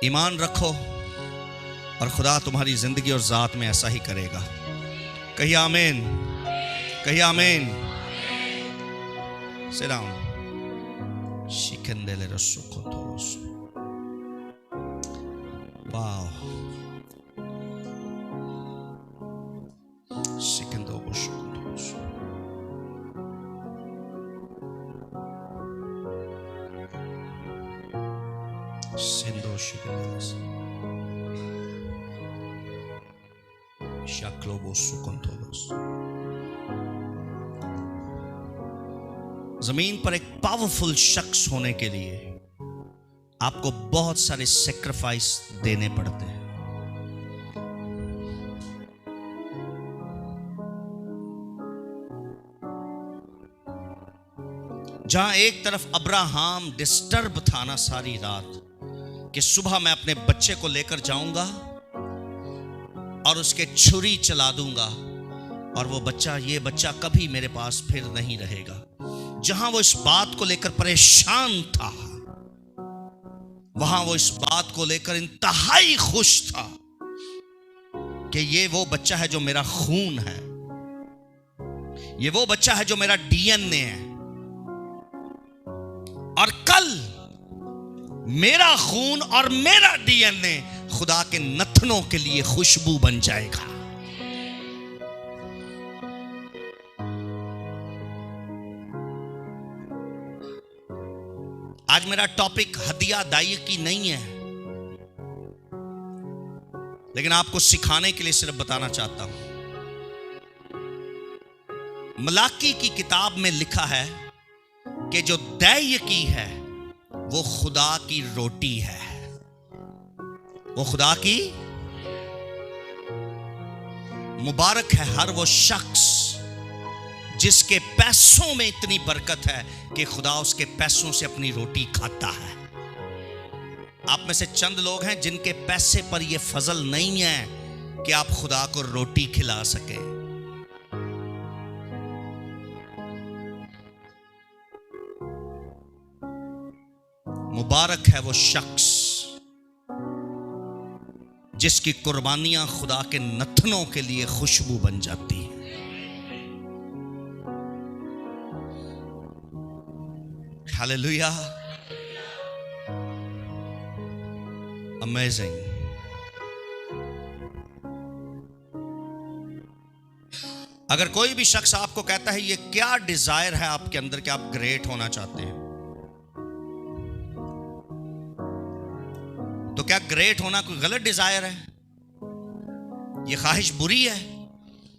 ईमान रखो और खुदा तुम्हारी जिंदगी और जात में ऐसा ही करेगा। कहिए आमीन, कहिए आमीन। Sit down. Shikendele rosokotos. Wow. Shikendo rosokotos. Sendo shikendeles. Shaklobos sukontolos. जमीन पर एक पावरफुल शख्स होने के लिए आपको बहुत सारे सैक्रिफाइस देने पड़ते हैं। जहां एक तरफ अब्राहम डिस्टर्ब था ना सारी रात कि सुबह मैं अपने बच्चे को लेकर जाऊंगा और उसके छुरी चला दूंगा और वो बच्चा, ये बच्चा कभी मेरे पास फिर नहीं रहेगा। जहां वो इस बात को लेकर परेशान था, वहां वो इस बात को लेकर इंतहाई खुश था कि ये वो बच्चा है जो मेरा खून है, ये वो बच्चा है जो मेरा डीएनए है, और कल मेरा खून और मेरा डीएनए खुदा के नथनों के लिए खुशबू बन जाएगा। आज मेरा टॉपिक हदिया दाई की नहीं है, लेकिन आपको सिखाने के लिए सिर्फ बताना चाहता हूं। मलाकी की किताब में लिखा है कि जो दैय की है वो खुदा की रोटी है, वो खुदा की। मुबारक है हर वो शख्स जिसके पैसों में इतनी बरकत है कि खुदा उसके पैसों से अपनी रोटी खाता है। आप में से चंद लोग हैं जिनके पैसे पर यह फजल नहीं है कि आप खुदा को रोटी खिला सके। मुबारक है वो शख्स जिसकी कुर्बानियां खुदा के नथनों के लिए खुशबू बन जाती है। Hallelujah, amazing. अगर कोई भी शख्स आपको कहता है ये क्या डिजायर है आपके अंदर कि आप ग्रेट होना चाहते हैं, तो क्या ग्रेट होना कोई गलत डिजायर है? ये ख्वाहिश बुरी है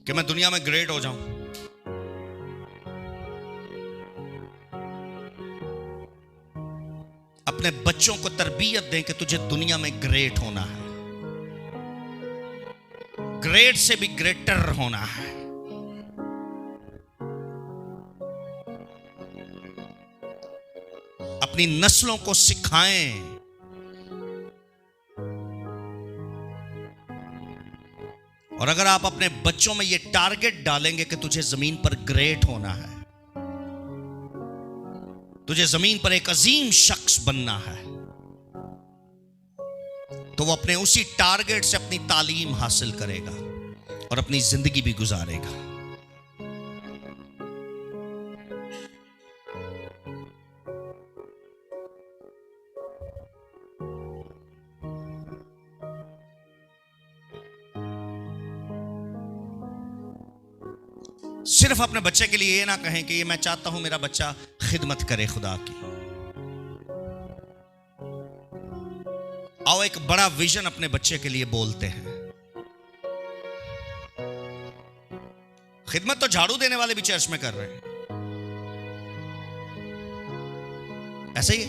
कि मैं दुनिया में ग्रेट हो जाऊं? अपने बच्चों को तरबियत दें कि तुझे दुनिया में ग्रेट होना है, ग्रेट से भी ग्रेटर होना है। अपनी नस्लों को सिखाएं और अगर आप अपने बच्चों में यह टारगेट डालेंगे कि तुझे जमीन पर ग्रेट होना है, तुझे जमीन पर एक अजीम शख्स बनना है, तो वो अपने उसी टारगेट से अपनी तालीम हासिल करेगा और अपनी जिंदगी भी गुजारेगा। सिर्फ अपने बच्चे के लिए ये ना कहें कि ये मैं चाहता हूं मेरा बच्चा खिदमत करे खुदा की। आओ एक बड़ा विजन अपने बच्चे के लिए बोलते हैं। खिदमत तो झाड़ू देने वाले भी चर्च में कर रहे हैं, ऐसे ही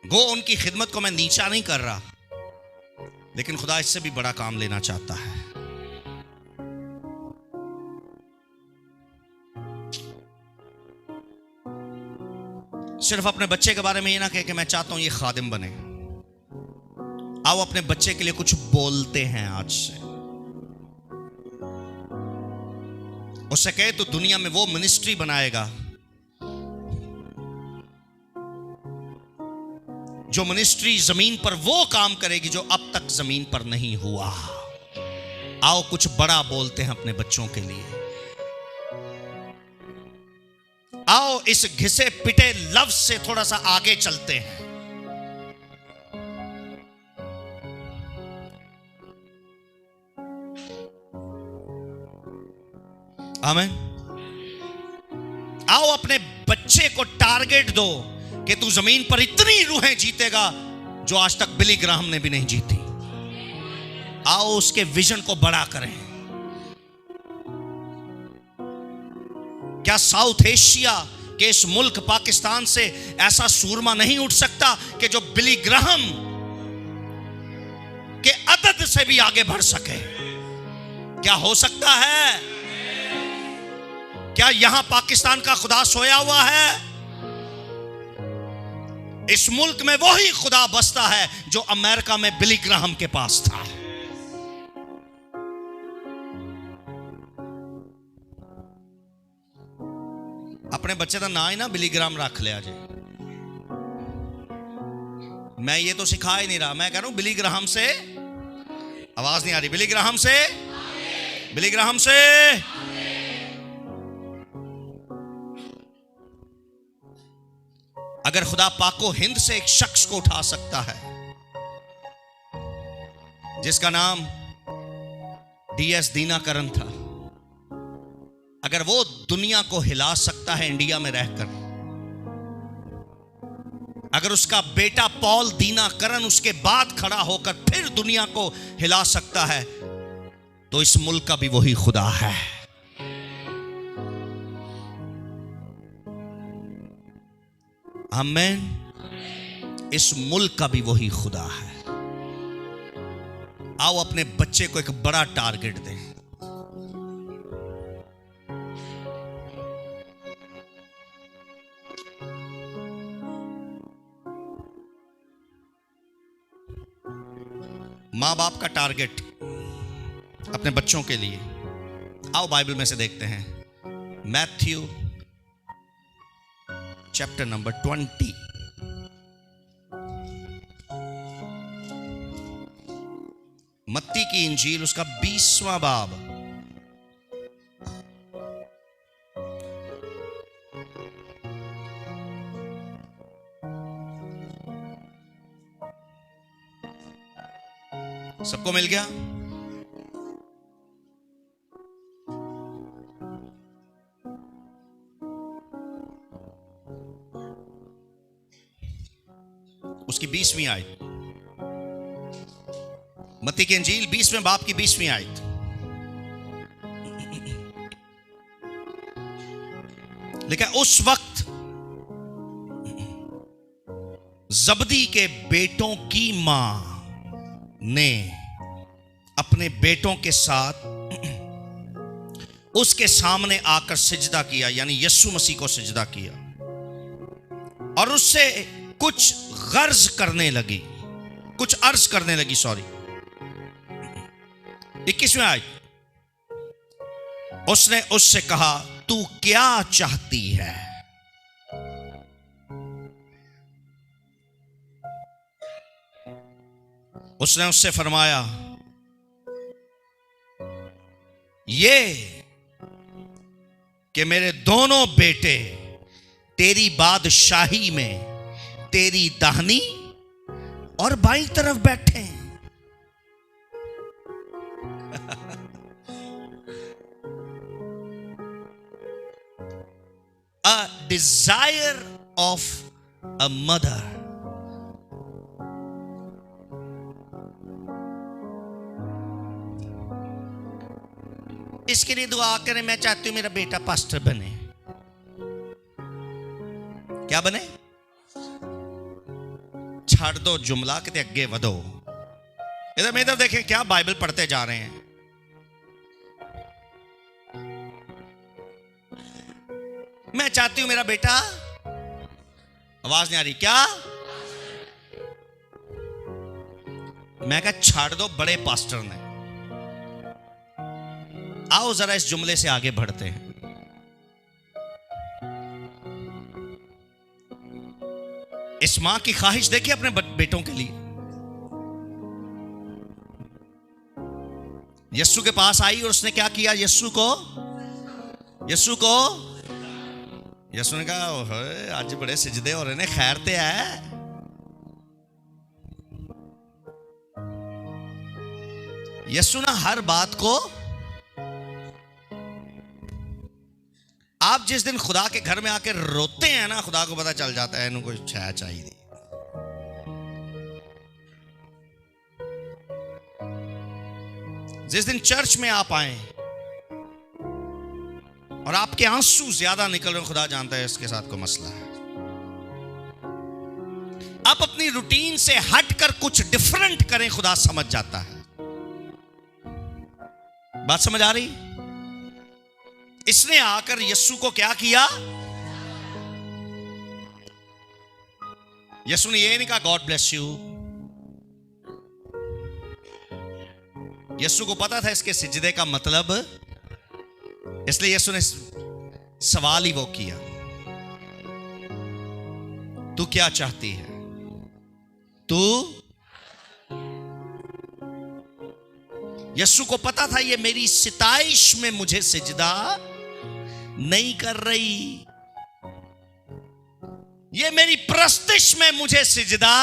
गो उनकी खिदमत को मैं नीचा नहीं कर रहा, लेकिन खुदा इससे भी बड़ा काम लेना चाहता है। सिर्फ अपने बच्चे के बारे में ये ना कहे कि मैं चाहता हूं ये खादिम बने। आओ अपने बच्चे के लिए कुछ बोलते हैं आज से। उससे कहे तो दुनिया में वो मिनिस्ट्री बनाएगा जो मिनिस्ट्री जमीन पर वो काम करेगी जो अब तक जमीन पर नहीं हुआ। आओ कुछ बड़ा बोलते हैं अपने बच्चों के लिए। आओ इस घिसे पिटे लफ्ज से थोड़ा सा आगे चलते हैं। आमीन। आओ अपने बच्चे को टारगेट दो कि तू जमीन पर इतनी रूहें जीतेगा जो आज तक बिली ग्राहम ने भी नहीं जीती। आओ उसके विजन को बड़ा करें। क्या साउथ एशिया के इस मुल्क पाकिस्तान से ऐसा सूरमा नहीं उठ सकता कि जो बिली ग्राहम के अदद से भी आगे बढ़ सके? क्या हो सकता है? क्या यहां पाकिस्तान का खुदा सोया हुआ है? इस मुल्क में वही खुदा बसता है जो अमेरिका में बिली ग्राहम के पास था। अपने बच्चे का ना ही ना बिली ग्राहम रख लिया जे। मैं ये तो सिखा ही नहीं रहा, मैं कह रहा हूं बिली ग्राहम से, आवाज नहीं आ रही, बिली ग्राहम से, बिली ग्राहम से। अगर खुदा पाको हिंद से एक शख्स को उठा सकता है जिसका नाम DS दीनाकरन था, अगर वो दुनिया को हिला सकता है इंडिया में रहकर, अगर उसका बेटा पॉल दीनाकरन उसके बाद खड़ा होकर फिर दुनिया को हिला सकता है, तो इस मुल्क का भी वही खुदा है। आमीन। इस मुल्क का भी वही खुदा है। आओ अपने बच्चे को एक बड़ा टारगेट दें। मां बाप का टारगेट अपने बच्चों के लिए। आओ बाइबल में से देखते हैं, मैथ्यू चैप्टर नंबर 20। मत्ती की इंजील उसका 20वां बाब। सबको मिल गया? उसकी 20वीं आयत, मत्ती की इंजील 20वें बाब की 20वीं आयत। लिखा उस वक्त जबदी के बेटों की मां ने अपने बेटों के साथ उसके सामने आकर सिजदा किया, यानी यीशु मसीह को सिजदा किया और उससे कुछ गर्ज करने लगी, कुछ अर्ज करने लगी। 21वें आयत, उसने उससे कहा, तू क्या चाहती है? उसने उससे फरमाया, ये कि मेरे दोनों बेटे तेरी बादशाही में तेरी दाहिनी और बाईं तरफ बैठे हैं। A desire of a mother. इसके लिए दुआ करें, मैं चाहती हूं मेरा बेटा पास्टर बने। क्या बने? छाड़ दो जुमला के अगे वधो। इधर मेरी तरफ देखें, क्या बाइबल पढ़ते जा रहे हैं। मैं चाहती हूं मेरा बेटा, आवाज नहीं आ रही क्या? मैं कहा छाड़ दो बड़े पास्टर ने। आओ जरा इस जुमले से आगे बढ़ते हैं। इस मां की ख्वाहिश देखिए अपने बेटों के लिए। यीशु के पास आई और उसने क्या किया? यीशु ने कहा, आज बड़े सिजदे हो रहे ने, खैर ते है। यीशु ना हर बात को, आप जिस दिन खुदा के घर में आके रोते हैं ना, खुदा को पता चल जाता है इन्हें कोई छाया चाहिए। जिस दिन चर्च में आप आए और आपके आंसू ज्यादा निकल रहे, खुदा जानता है इसके साथ कोई मसला है। आप अपनी रूटीन से हटकर कुछ डिफरेंट करें, खुदा समझ जाता है। बात समझ आ रही? इसने आकर यीशु को क्या किया? यीशु ने ये नहीं कहा गॉड ब्लेस यू। यीशु को पता था इसके सिजदे का मतलब, इसलिए यीशु ने सवाल ही वो किया, तू क्या चाहती है? तू, यीशु को पता था ये मेरी सिताइश में मुझे सिजदा नहीं कर रही, ये मेरी प्रस्तिश में मुझे सिजदा।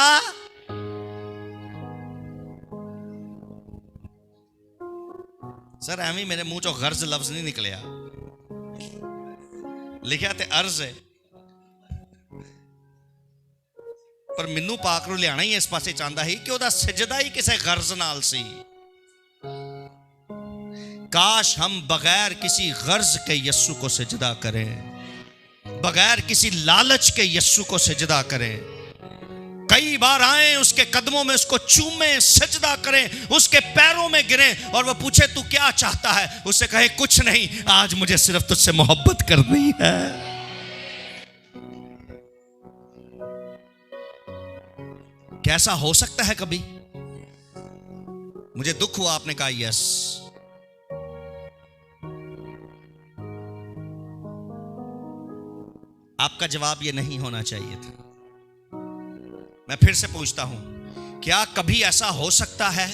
सर एमी मेरे मुंह चो गर्ज लफ्ज नहीं निकलिया, लिखा ते अर्ज है, पर मैनू पाक नूं लियाना ही इस पासे चाहता ही कि ओदा सिजदा ही किसी गर्ज नाल सी। काश हम बगैर किसी गर्ज के यीशु को सिजदा करें, बगैर किसी लालच के यीशु को सिजदा करें। कई बार आए उसके कदमों में, उसको चूमे, सजदा करें, उसके पैरों में गिरें और वह पूछे तू क्या चाहता है? उससे कहे कुछ नहीं, आज मुझे सिर्फ तुझसे मोहब्बत करनी है। कैसा हो सकता है? कभी मुझे दुख हुआ, आपने कहा यस। आपका जवाब यह नहीं होना चाहिए था। मैं फिर से पूछता हूं, क्या कभी ऐसा हो सकता है?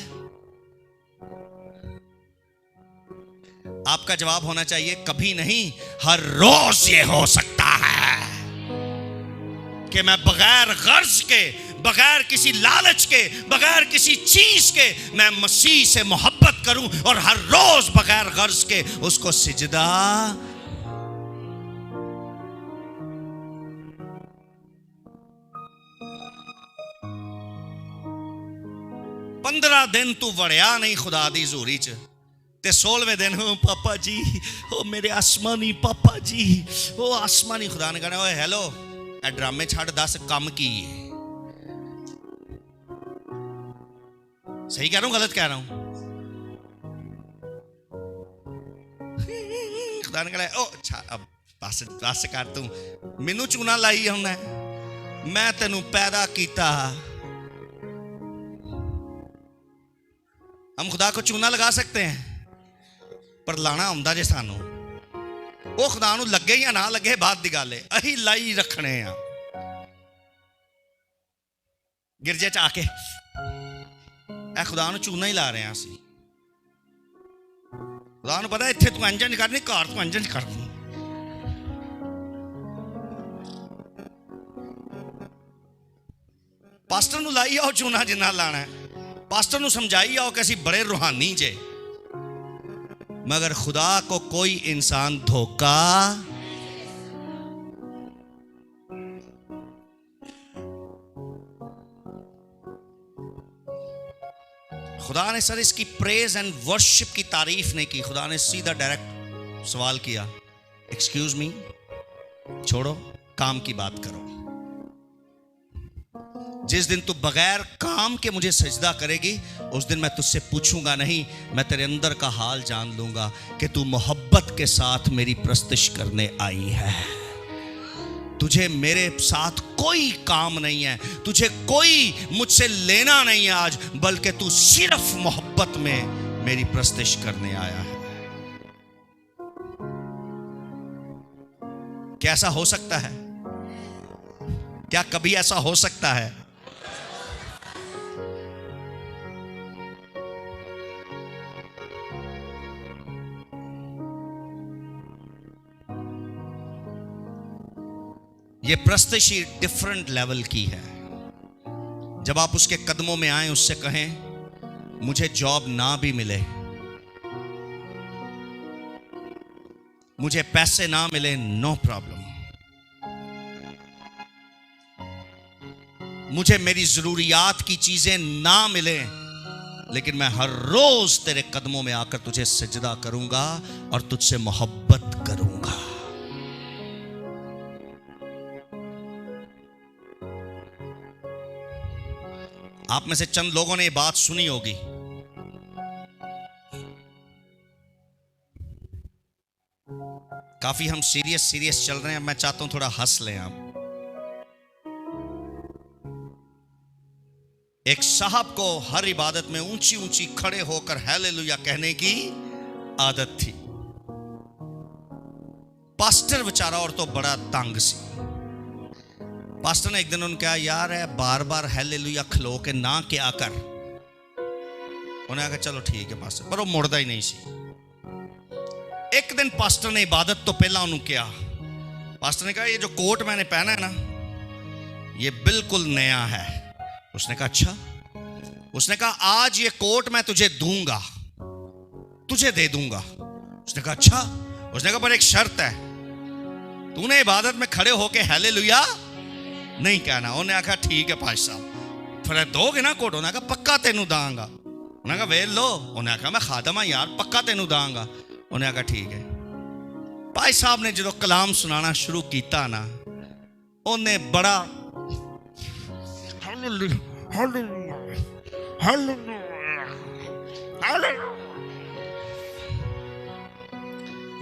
आपका जवाब होना चाहिए कभी नहीं, हर रोज ये हो सकता है कि मैं बगैर गर्ज के, बगैर किसी लालच के, बगैर किसी चीज के मैं मसीह से मोहब्बत करूं और हर रोज बगैर गर्ज के उसको सिजदा। 15 दिन तू वड़िया नहीं खुदा दी हजूरी च, ते 16वें दिन पापा जी, ओ मेरे आसमानी पापा जी, ओ आसमानी। खुदा ने कहना ओए हेलो, ए ड्रामे छड़, दस कम की है? सही कह रहा हूं, गलत कह रहा हूं? खुदा ने कहा ओ अच्छा अब बस कर, तू मैनू चूना लाई हमने, मैं तेनू पैदा किया। हम खुदा को चूना लगा सकते हैं, पर लाना आउंदा जे सानू। वो खुदा नू लगे या ना लगे बात दी गल है, अही लाई रखने आ। गिरजे च आके ए खुदा नू चूना ही ला रहे हैं असी। खुदा नू पता इत्थे तू इंज नहीं करनी, घर तू इंज नहीं करनी। पास्टर नू लाई आओ चूना जिन्ना लाना है, पास्टर नू समझाई आओ कि असी बड़े रूहानी जे, मगर खुदा को कोई इंसान धोखा। खुदा ने सर इसकी प्रेज एंड वर्शिप की तारीफ नहीं की। खुदा ने सीधा डायरेक्ट सवाल किया, एक्सक्यूज मी, छोड़ो, काम की बात करो। जिस दिन तू बगैर काम के मुझे सजदा करेगी, उस दिन मैं तुझसे पूछूंगा नहीं, मैं तेरे अंदर का हाल जान लूंगा कि तू मोहब्बत के साथ मेरी प्रस्तुति करने आई है। तुझे मेरे साथ कोई काम नहीं है, तुझे कोई मुझसे लेना नहीं है आज, बल्कि तू सिर्फ मोहब्बत में मेरी प्रस्तुति करने आया है। क्या ऐसा हो सकता है? क्या कभी ऐसा हो सकता है? ये प्रस्तुति डिफरेंट लेवल की है। जब आप उसके कदमों में आए, उससे कहें मुझे जॉब ना भी मिले, मुझे पैसे ना मिले, नो प्रॉब्लम, मुझे मेरी जरूरियात की चीजें ना मिले, लेकिन मैं हर रोज तेरे कदमों में आकर तुझे सजदा करूंगा और तुझसे मोहब्बत करूंगा। आप में से चंद लोगों ने ये बात सुनी होगी। काफी हम सीरियस चल रहे हैं, मैं चाहता हूं थोड़ा हंस लें आप। एक साहब को हर इबादत में ऊंची ऊंची खड़े होकर हालेलुया कहने की आदत थी। पास्टर बेचारा और तो बड़ा तंग सी। पास्टर ने एक दिन उन्हें कहा, यार है बार बार हालेलुया खलो के ना क्या कर। उन्हें कहा चलो ठीक है पास्टर, पर वो मुड़दा ही नहीं सी। एक दिन पास्टर ने इबादत तो पहला उन्हें कहा, पास्टर ने कहा ये जो कोट मैंने पहना है ना, ये बिल्कुल नया है। उसने कहा अच्छा। उसने कहा आज ये कोट मैं तुझे दूंगा, तुझे दे दूंगा। उसने कहा अच्छा। उसने कहा पर एक शर्त है, तूने इबादत में खड़े होके हालेलुया नहीं कहना। उन्हें आखा ठीक है पाश साहब, फिर दोगे ना कोट? उन्हें कहा पक्का तेनू दांगा। उन्हें कहा वेल लो। उन्हें आखा मैं खादम हाँ यार, पक्का तेनू दांगा। उन्हें कहा ठीक है। पाश साहब ने जो कलाम सुनाना शुरू किया ना, उन्हें बड़ा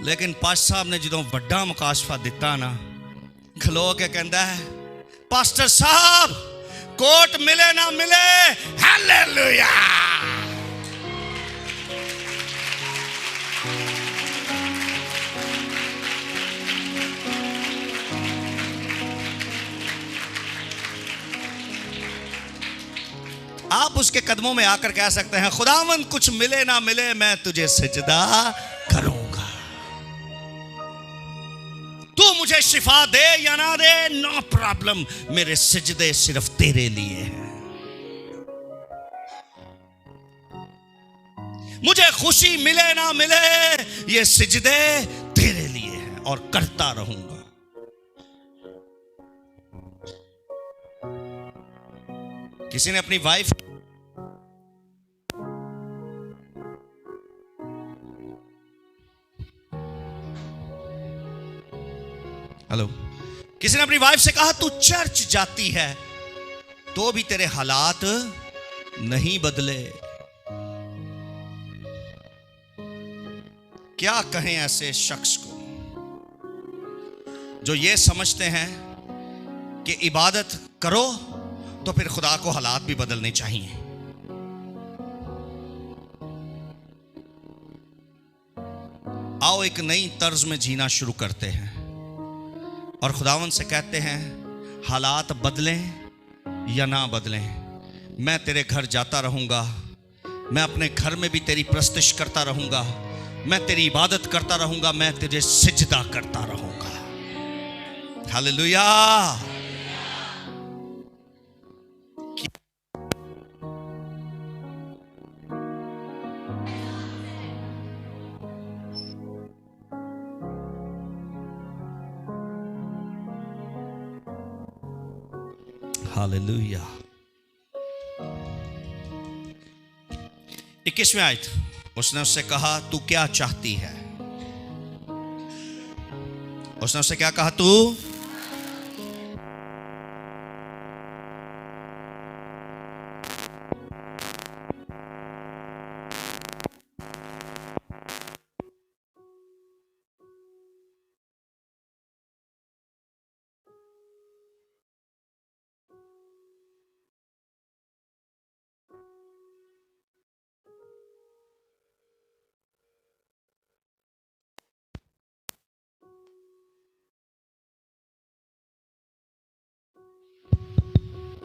लेकिन पाश साहब ने जो बड़ा मुकाशफा दिता ना, खलो के कहता है पास्टर साहब कोट मिले ना मिले हालेलुया। आप उसके कदमों में आकर कह सकते हैं खुदावंद कुछ मिले ना मिले मैं तुझे सजदा करूंगा, तू मुझे शिफा दे या ना दे, नो प्रॉब्लम, मेरे सजदे सिर्फ तेरे लिए हैं। मुझे खुशी मिले ना मिले, ये सजदे तेरे लिए हैं और करता रहूंगा। किसी ने अपनी वाइफ हेलो किसी ने अपनी वाइफ से कहा तू चर्च जाती है तो भी तेरे हालात नहीं बदले। क्या कहें ऐसे शख्स को जो ये समझते हैं कि इबादत करो तो फिर खुदा को हालात भी बदलने चाहिए। आओ एक नई तर्ज में जीना शुरू करते हैं और खुदावन से कहते हैं हालात बदलें या ना बदलें, मैं तेरे घर जाता रहूंगा, मैं अपने घर में भी तेरी प्रस्तुति करता रहूंगा, मैं तेरी इबादत करता रहूंगा, मैं तुझे सिजदा करता रहूंगा। हालेलुया। हालेलुया। 21वें आयत, उसने उससे कहा तू क्या चाहती है? उसने उससे क्या कहा? तू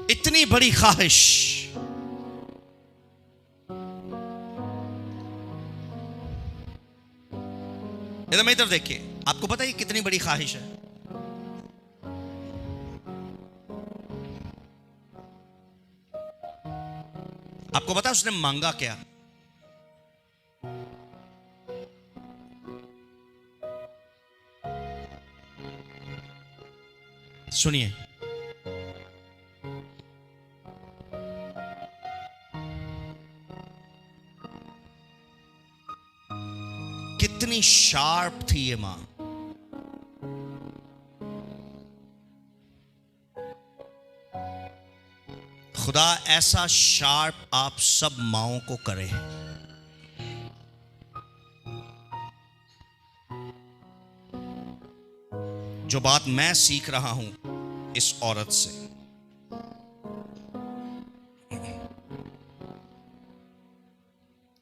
इतनी बड़ी ख्वाहिश, इधर मेरी तरफ देखिए, आपको पता है कितनी बड़ी ख्वाहिश है? आपको पता है उसने मांगा क्या? सुनिए, कितनी शार्प थी ये मां। खुदा ऐसा शार्प आप सब माओं को करे। जो बात मैं सीख रहा हूं इस औरत से,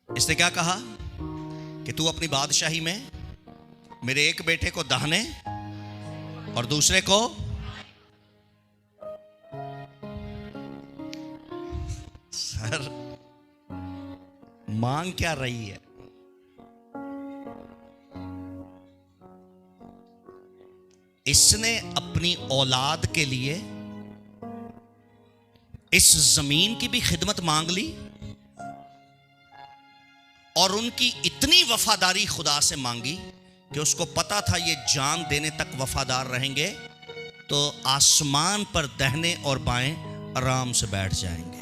इसने क्या कहा कि तू अपनी बादशाही में मेरे एक बेटे को दाहने और दूसरे को, सर मांग क्या रही है? इसने अपनी औलाद के लिए इस जमीन की भी खिदमत मांग ली और उनकी इतनी वफादारी खुदा से मांगी कि उसको पता था ये जान देने तक वफादार रहेंगे तो आसमान पर दाहिने और बाएं आराम से बैठ जाएंगे।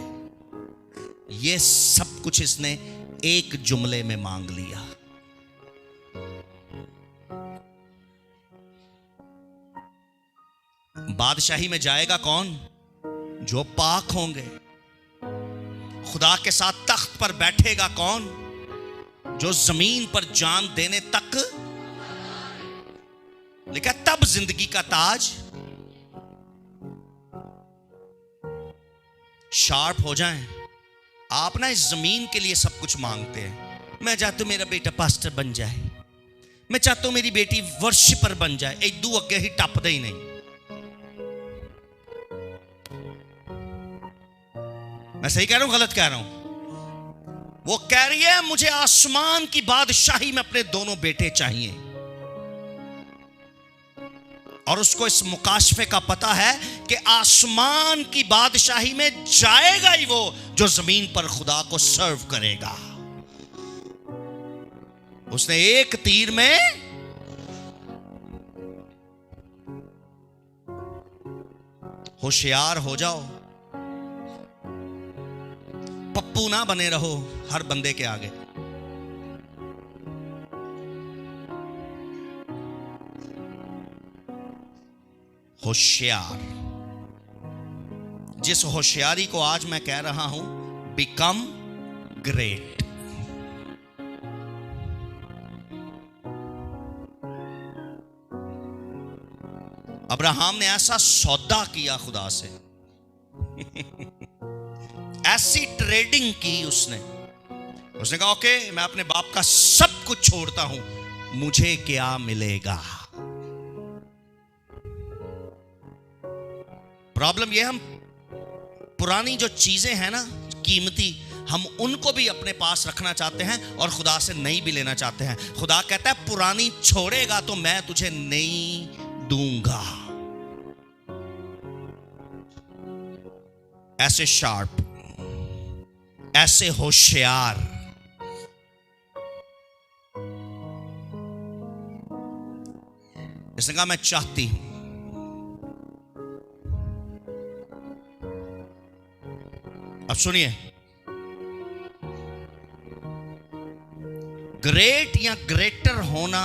ये सब कुछ इसने एक जुमले में मांग लिया। बादशाही में जाएगा कौन? जो पाक होंगे। खुदा के साथ तख्त पर बैठेगा कौन? जो जमीन पर जान देने तक लिखा, तब जिंदगी का ताज शार्प हो जाए। आप ना इस जमीन के लिए सब कुछ मांगते हैं। मैं चाहता हूं मेरा बेटा पास्टर बन जाए, मैं चाहता हूं मेरी बेटी वर्शिपर बन जाए। इदू अगे ही टपदे ही नहीं। मैं सही कह रहा हूं गलत कह रहा हूं? वो कह रही है मुझे आसमान की बादशाही में अपने दोनों बेटे चाहिए, और उसको इस मुकाशफे का पता है कि आसमान की बादशाही में जाएगा ही वो जो जमीन पर खुदा को सर्व करेगा। उसने एक तीर में होशियार हो जाओ, पप्पू ना बने रहो हर बंदे के आगे। होशियार, जिस होशियारी को आज मैं कह रहा हूं बिकम ग्रेट। अब्राहम ने ऐसा सौदा किया खुदा से, ऐसी ट्रेडिंग की उसने कहा ओके मैं अपने बाप का सब कुछ छोड़ता हूं, मुझे क्या मिलेगा। प्रॉब्लम यह, हम पुरानी जो चीजें हैं ना कीमती, हम उनको भी अपने पास रखना चाहते हैं और खुदा से नई भी लेना चाहते हैं। खुदा कहता है पुरानी छोड़ेगा तो मैं तुझे नई दूंगा। ऐसे शार्प, ऐसे होशियार, इसने कहा मैं चाहती हूं अब सुनिए, ग्रेट या ग्रेटर होना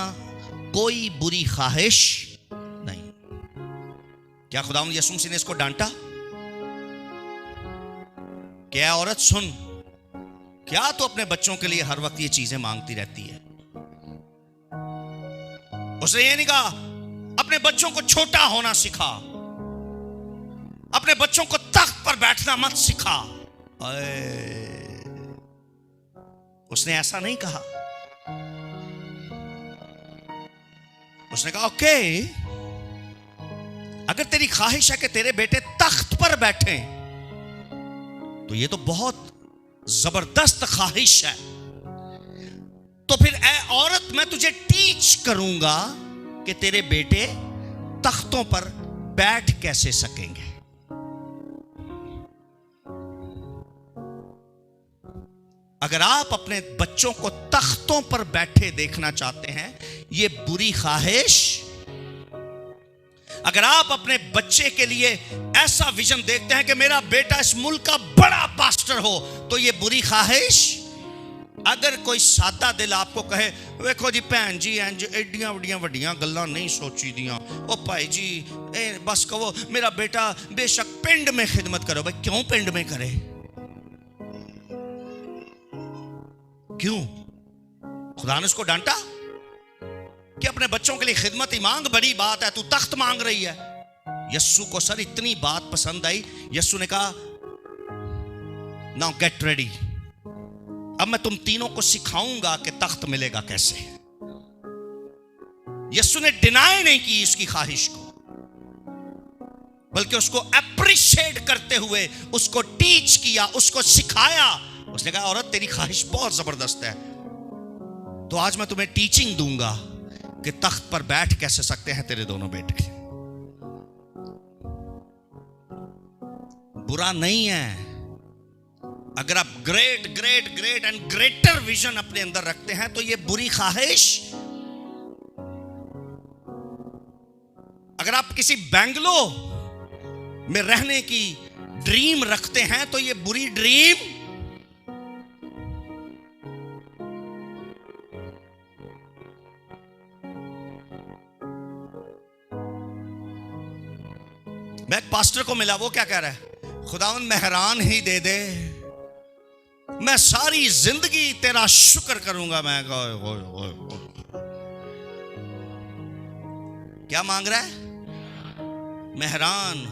कोई बुरी ख्वाहिश नहीं। क्या खुदावंद यीशु मसीह ने इसको डांटा? क्या औरत सुन, क्या तू अपने बच्चों के लिए हर वक्त ये चीजें मांगती रहती है? उसने ये नहीं कहा अपने बच्चों को छोटा होना सिखा, अपने बच्चों को तख्त पर बैठना मत सिखा। उसने ऐसा नहीं कहा। उसने कहा ओके, अगर तेरी ख्वाहिश है कि तेरे बेटे तख्त पर बैठे तो ये तो बहुत जबरदस्त ख्वाहिश है, तो फिर ऐ औरत मैं तुझे टीच करूंगा कि तेरे बेटे तख्तों पर बैठ कैसे सकेंगे। अगर आप अपने बच्चों को तख्तों पर बैठे देखना चाहते हैं, ये बुरी ख्वाहिश। अगर आप अपने बच्चे के लिए ऐसा विजन देखते हैं कि मेरा बेटा इस मुल्क का बड़ा पास्टर हो, तो ये बुरी ख्वाहिश। अगर कोई सादा दिल आपको कहे देखो जी भैन जी इंज एडियां वड्डियां वड्डियां गल्लां नहीं सोची दियां, ओ भाई जी बस कहो मेरा बेटा बेशक पिंड में खिदमत करो। भाई क्यों पिंड में करे? क्यों? खुदा ने उसको डांटा कि अपने बच्चों के लिए खिदमत ही मांग, बड़ी बात है, तू तख्त मांग रही है। यस्सु को सर इतनी बात पसंद आई, यस्सु ने कहा नाउ गेट रेडी, अब मैं तुम तीनों को सिखाऊंगा कि तख्त मिलेगा कैसे। यस्सु ने डिनाई नहीं की इसकी ख्वाहिश को, बल्कि उसको अप्रिशिएट करते हुए उसको टीच किया, उसको सिखाया। उसने कहा औरत तेरी ख्वाहिश बहुत जबरदस्त है, तो आज मैं तुम्हें टीचिंग दूंगा कि तख्त पर बैठ कैसे सकते हैं तेरे दोनों बेटे। बुरा नहीं है अगर आप great great great and greater vision अपने अंदर रखते हैं, तो ये बुरी ख्वाहिश। अगर आप किसी बैंगलो में रहने की ड्रीम रखते हैं, तो ये बुरी ड्रीम। मैं एक पास्टर को मिला, वो क्या कह रहा है, खुदावंद मेहरान ही दे दे, मैं सारी जिंदगी तेरा शुक्र करूंगा। मैं क्या मांग रहा है? मेहरान,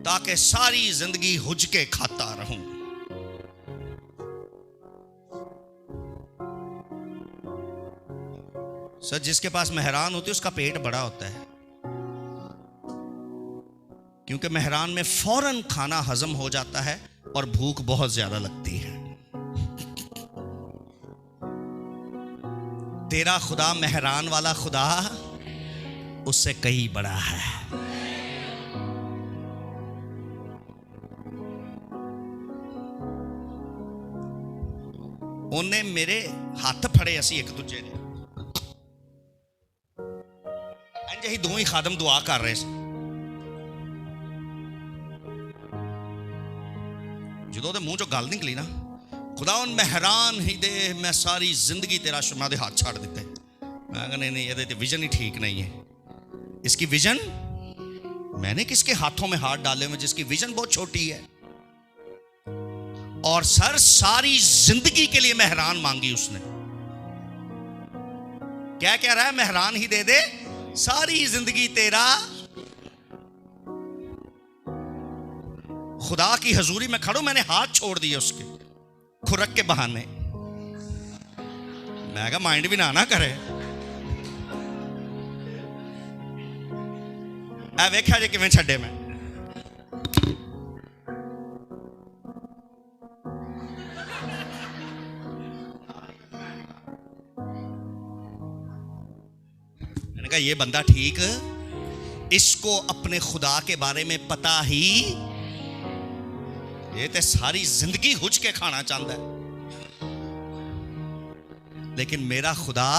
ताकि सारी जिंदगी हुजके खाता रहूं। सर जिसके पास मेहरान होती है उसका पेट बड़ा होता है, क्योंकि मेहरान में फौरन खाना हजम हो जाता है और भूख बहुत ज्यादा लगती है। तेरा खुदा मेहरान वाला खुदा उससे कहीं बड़ा है। उन्हें मेरे हाथ फड़े, असी एक दूजे ने इंज ही दो ही खादम दुआ कर रहे थे। ਜਦੋਂ ਦੇ ਮੂੰਹ ਚੋਂ ਗੱਲ ਨਿਕਲੀ ਨਾ, खुदावन मेहरान ही दे, मैं सारी जिंदगी तेरा शुमा दे हाथ छाड़ देते। मैं कहा नहीं नहीं, ये विजन ही ठीक नहीं है। इसकी विजन, मैंने किसके हाथों में हाथ डाले हुए जिसकी विजन बहुत छोटी है। और सर सारी जिंदगी के लिए मेहरान मांगी उसने। क्या कह रहा है? मेहरान ही दे दे, सारी जिंदगी तेरा खुदा की हजूरी में खड़ो, मैंने हाथ छोड़ दिए उसके खुरक के बहाने। मैं कहा माइंड भी ना करे। ऐ वेख्या जी किवें छड्डे मैं। मैंने कहा ये बंदा ठीक, इसको अपने खुदा के बारे में पता ही, ये तो सारी जिंदगी हुज के खाना चाहता है, लेकिन मेरा खुदा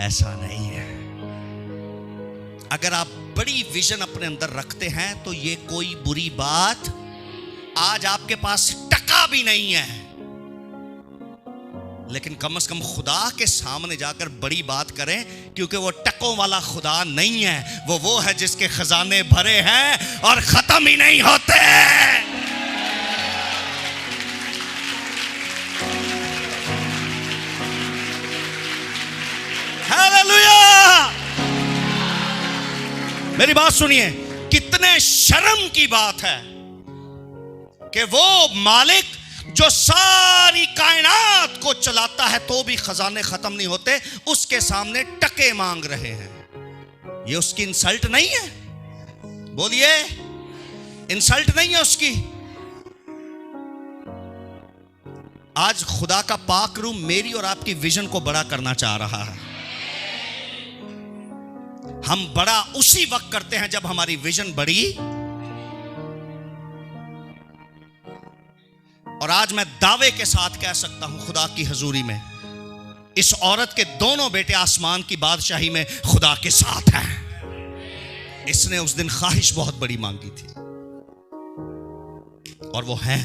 ऐसा नहीं है। अगर आप बड़ी विजन अपने अंदर रखते हैं तो ये कोई बुरी बात, आज आपके पास टका भी नहीं है, लेकिन कम से कम खुदा के सामने जाकर बड़ी बात करें, क्योंकि वो टकों वाला खुदा नहीं है, वो है जिसके खजाने भरे हैं और खत्म ही नहीं होते। हालेलुया। मेरी बात सुनिए, कितने शर्म की बात है कि वो मालिक जो सारी कायनात को चलाता है तो भी खजाने खत्म नहीं होते, उसके सामने टके मांग रहे हैं। ये उसकी इंसल्ट नहीं है? बोलिए, इंसल्ट नहीं है उसकी? आज खुदा का पाक रूह मेरी और आपकी विजन को बड़ा करना चाह रहा है। हम बड़ा उसी वक्त करते हैं जब हमारी विजन बड़ी। और आज मैं दावे के साथ कह सकता हूं खुदा की हजूरी में, इस औरत के दोनों बेटे आसमान की बादशाही में खुदा के साथ हैं। इसने उस दिन ख्वाहिश बहुत बड़ी मांगी थी और वो हैं।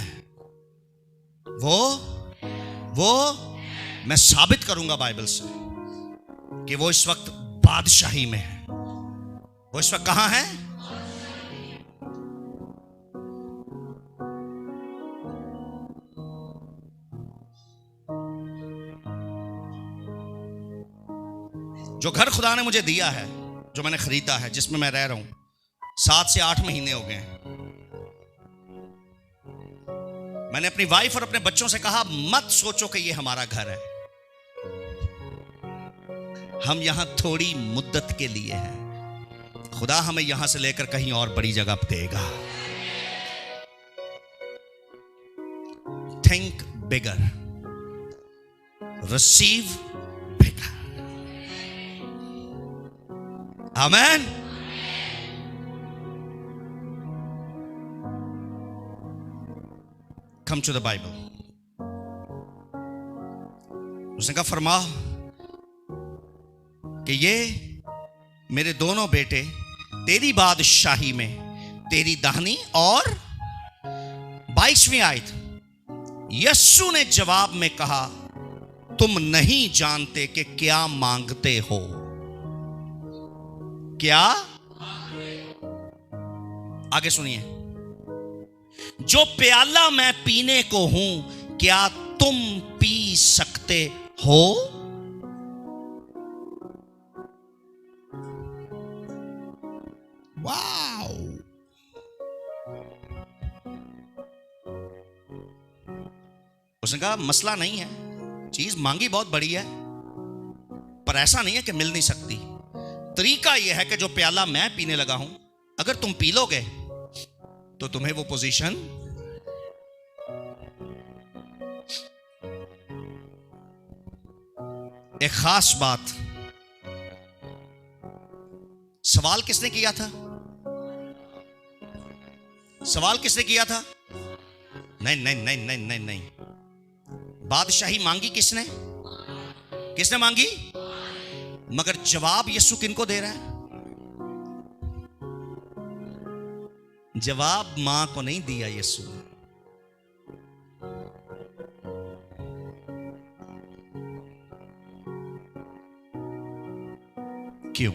वो मैं साबित करूंगा बाइबल से कि वो इस वक्त बादशाही में है। वो इस वक्त कहां है? जो घर खुदा ने मुझे दिया है, जो मैंने खरीदा है, जिसमें मैं रह रहा हूं, 7 से 8 महीने हो गए हैं। मैंने अपनी वाइफ और अपने बच्चों से कहा, मत सोचो कि ये हमारा घर है, हम यहां थोड़ी मुद्दत के लिए हैं। खुदा हमें यहां से लेकर कहीं और बड़ी जगह देगा। Think bigger, receive bigger. Amen. Come to the Bible. उसने कहा, फरमा कि ये मेरे दोनों बेटे तेरी बादशाही में तेरी दाहिनी और 22वीं आयत, यस्सु ने जवाब में कहा, तुम नहीं जानते कि क्या मांगते हो। क्या? आगे सुनिए, जो प्याला मैं पीने को हूं, क्या तुम पी सकते हो? वाओ। उसने कहा, मसला नहीं है, चीज मांगी बहुत बड़ी है, पर ऐसा नहीं है कि मिल नहीं सकती। तरीका यह है कि जो प्याला मैं पीने लगा हूं, अगर तुम पी लोगे तो तुम्हें वो पोजीशन एक खास बात। सवाल किसने किया था? सवाल किसने किया था? नहीं नहीं नहीं नहीं नहीं नहीं, बादशाही मांगी किसने? किसने मांगी? मगर जवाब यीशु किनको दे रहा है? जवाब मां को नहीं दिया यीशु। क्यों?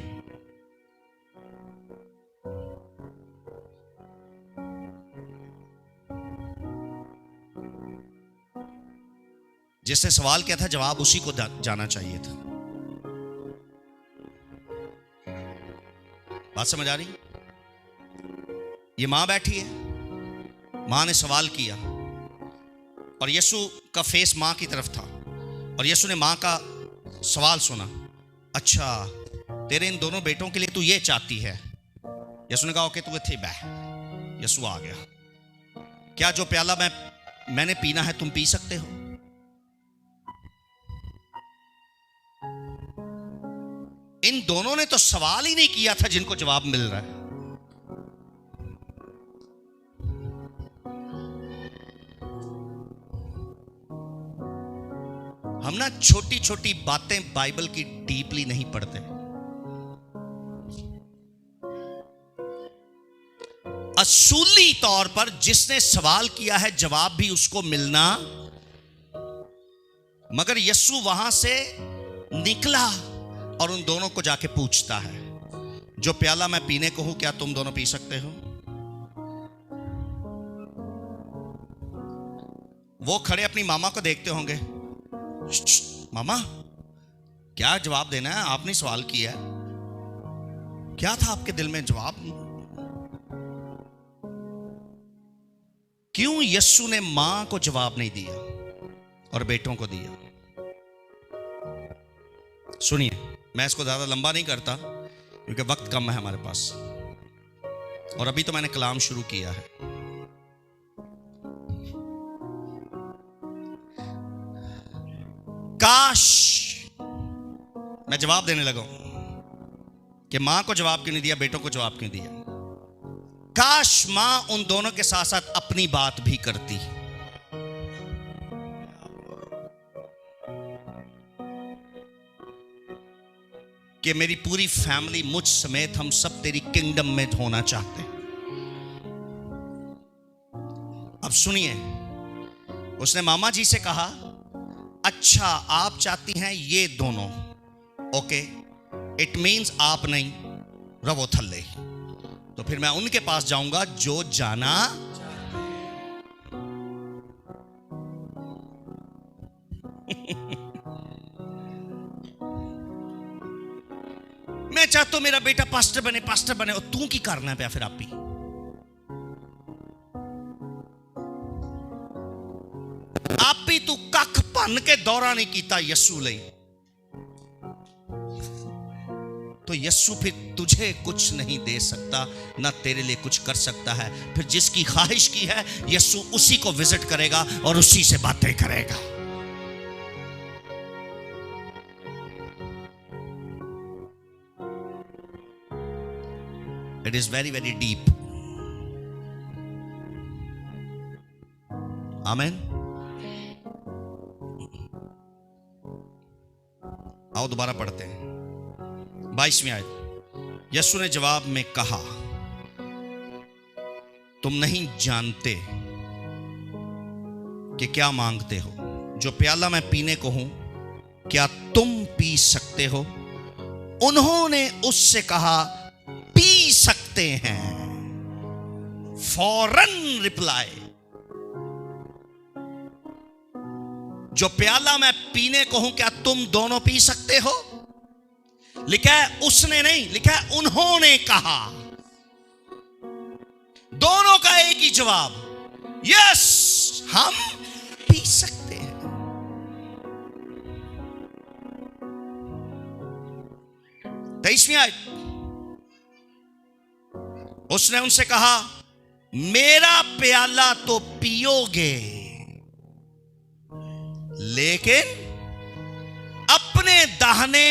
जिसने सवाल किया था, जवाब उसी को जाना चाहिए था। बात समझ आ रही? ये मां बैठी है, मां ने सवाल किया और यीशु का फेस मां की तरफ था और यीशु ने मां का सवाल सुना। अच्छा, तेरे इन दोनों बेटों के लिए तू ये चाहती है? यीशु ने कहा ओके, तू थे बैठ। यीशु आ गया। क्या जो प्याला मैंने पीना है तुम पी सकते हो? इन दोनों ने तो सवाल ही नहीं किया था जिनको जवाब मिल रहा है। हम ना छोटी छोटी बातें बाइबल की डीपली नहीं पढ़ते। असूली तौर पर जिसने सवाल किया है जवाब भी उसको मिलना, मगर यीशु वहां से निकला और उन दोनों को जाके पूछता है, जो प्याला मैं पीने को हूं क्या तुम दोनों पी सकते हो? वो खड़े अपनी मामा को देखते होंगे, मामा क्या जवाब देना है? आपने सवाल किया, क्या था आपके दिल में जवाब? क्यों यीशु ने मां को जवाब नहीं दिया और बेटों को दिया? सुनिए, मैं इसको ज्यादा लंबा नहीं करता क्योंकि वक्त कम है हमारे पास और अभी तो मैंने कलाम शुरू किया है। काश मैं जवाब देने लगा कि मां को जवाब क्यों नहीं दिया, बेटों को जवाब क्यों दिया। काश मां उन दोनों के साथ साथ अपनी बात भी करती। कि मेरी पूरी फैमिली मुझ समेत हम सब तेरी किंगडम में होना चाहते हैं। अब सुनिए, उसने मामा जी से कहा, अच्छा आप चाहती हैं ये दोनों, ओके, इट मीन्स आप नहीं रवो थल्ले, तो फिर मैं उनके पास जाऊंगा जो जाना। मैं चाहता हूं मेरा बेटा पास्टर बने और तू की करना पे फिर आप ही तू कख भन के दौरा नहीं किया यस्सू लई, तो यस्सू फिर तुझे कुछ नहीं दे सकता, ना तेरे लिए कुछ कर सकता है। फिर जिसकी ख्वाहिश की है यस्सू उसी को विजिट करेगा और उसी से बातें करेगा। It is very very deep. आमीन। आओ दोबारा पढ़ते हैं 22वीं आयत। यीशु ने जवाब में कहा, तुम नहीं जानते कि क्या मांगते हो। जो प्याला मैं पीने को हूं क्या तुम पी सकते हो? उन्होंने उससे कहा, पी सकते हैं। फौरन रिप्लाई, जो प्याला मैं पीने को हूं क्या तुम दोनों पी सकते हो? लिखा है उसने नहीं, लिखा है उन्होंने कहा। दोनों का एक ही जवाब, यस हम पी सकते हैं। तेईसवीं आयत। उसने उनसे कहा, मेरा प्याला तो पियोगे, लेकिन अपने दाहिने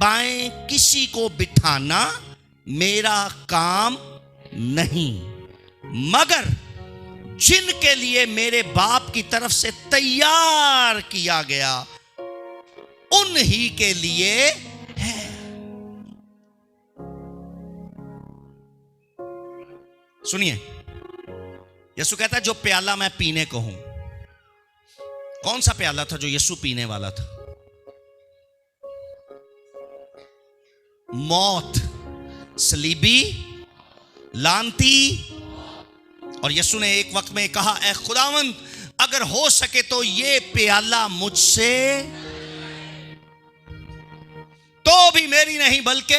बाएं किसी को बिठाना मेरा काम नहीं, मगर जिनके लिए मेरे बाप की तरफ से तैयार किया गया उन्हीं के लिए है। सुनिए, यीशु कहता है जो प्याला मैं पीने को हूं। कौन सा प्याला था जो यीशु पीने वाला था? मौत, सलीबी, लानती। और यीशु ने एक वक्त में कहा, ऐ खुदावंद अगर हो सके तो ये प्याला मुझसे, तो भी मेरी नहीं बल्कि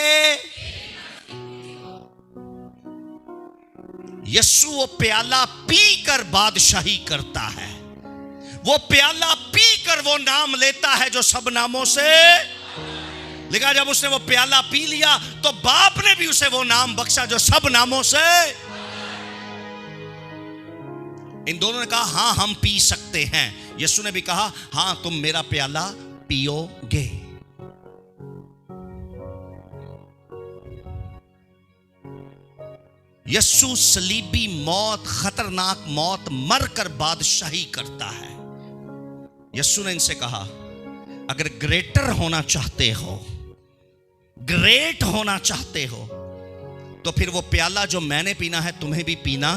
यीशु वो प्याला पी कर बादशाही करता है, वो प्याला पी कर वो नाम लेता है जो सब नामों से लिखा। जब उसने वो प्याला पी लिया तो बाप ने भी उसे वो नाम बख्शा जो सब नामों से। इन दोनों ने कहा हां हम पी सकते हैं। यीशु ने भी कहा हां तुम मेरा प्याला पियोगे। यीशु सलीबी मौत, खतरनाक मौत मरकर बादशाही करता है। यीशु ने इनसे कहा अगर ग्रेटर होना चाहते हो, ग्रेट होना चाहते हो, तो फिर वो प्याला जो मैंने पीना है तुम्हें भी पीना।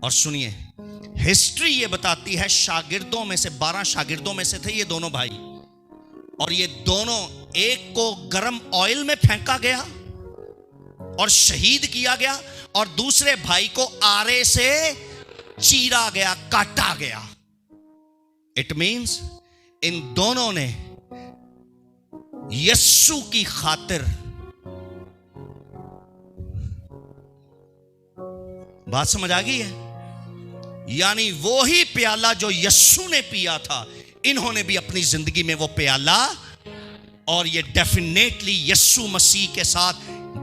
और सुनिए, हिस्ट्री ये बताती है शागिर्दों में से 12 शागिर्दों में से थे ये दोनों भाई, और ये दोनों, एक को गर्म ऑयल में फेंका गया और शहीद किया गया, और दूसरे भाई को आरे से चीरा गया, काटा गया। इट मीन्स इन दोनों ने यीशु की खातिर, बात समझ आ गई है? यानी वो ही प्याला जो यीशु ने पिया था, इन्होंने भी अपनी जिंदगी में वो प्याला, और ये डेफिनेटली यीशु मसीह के साथ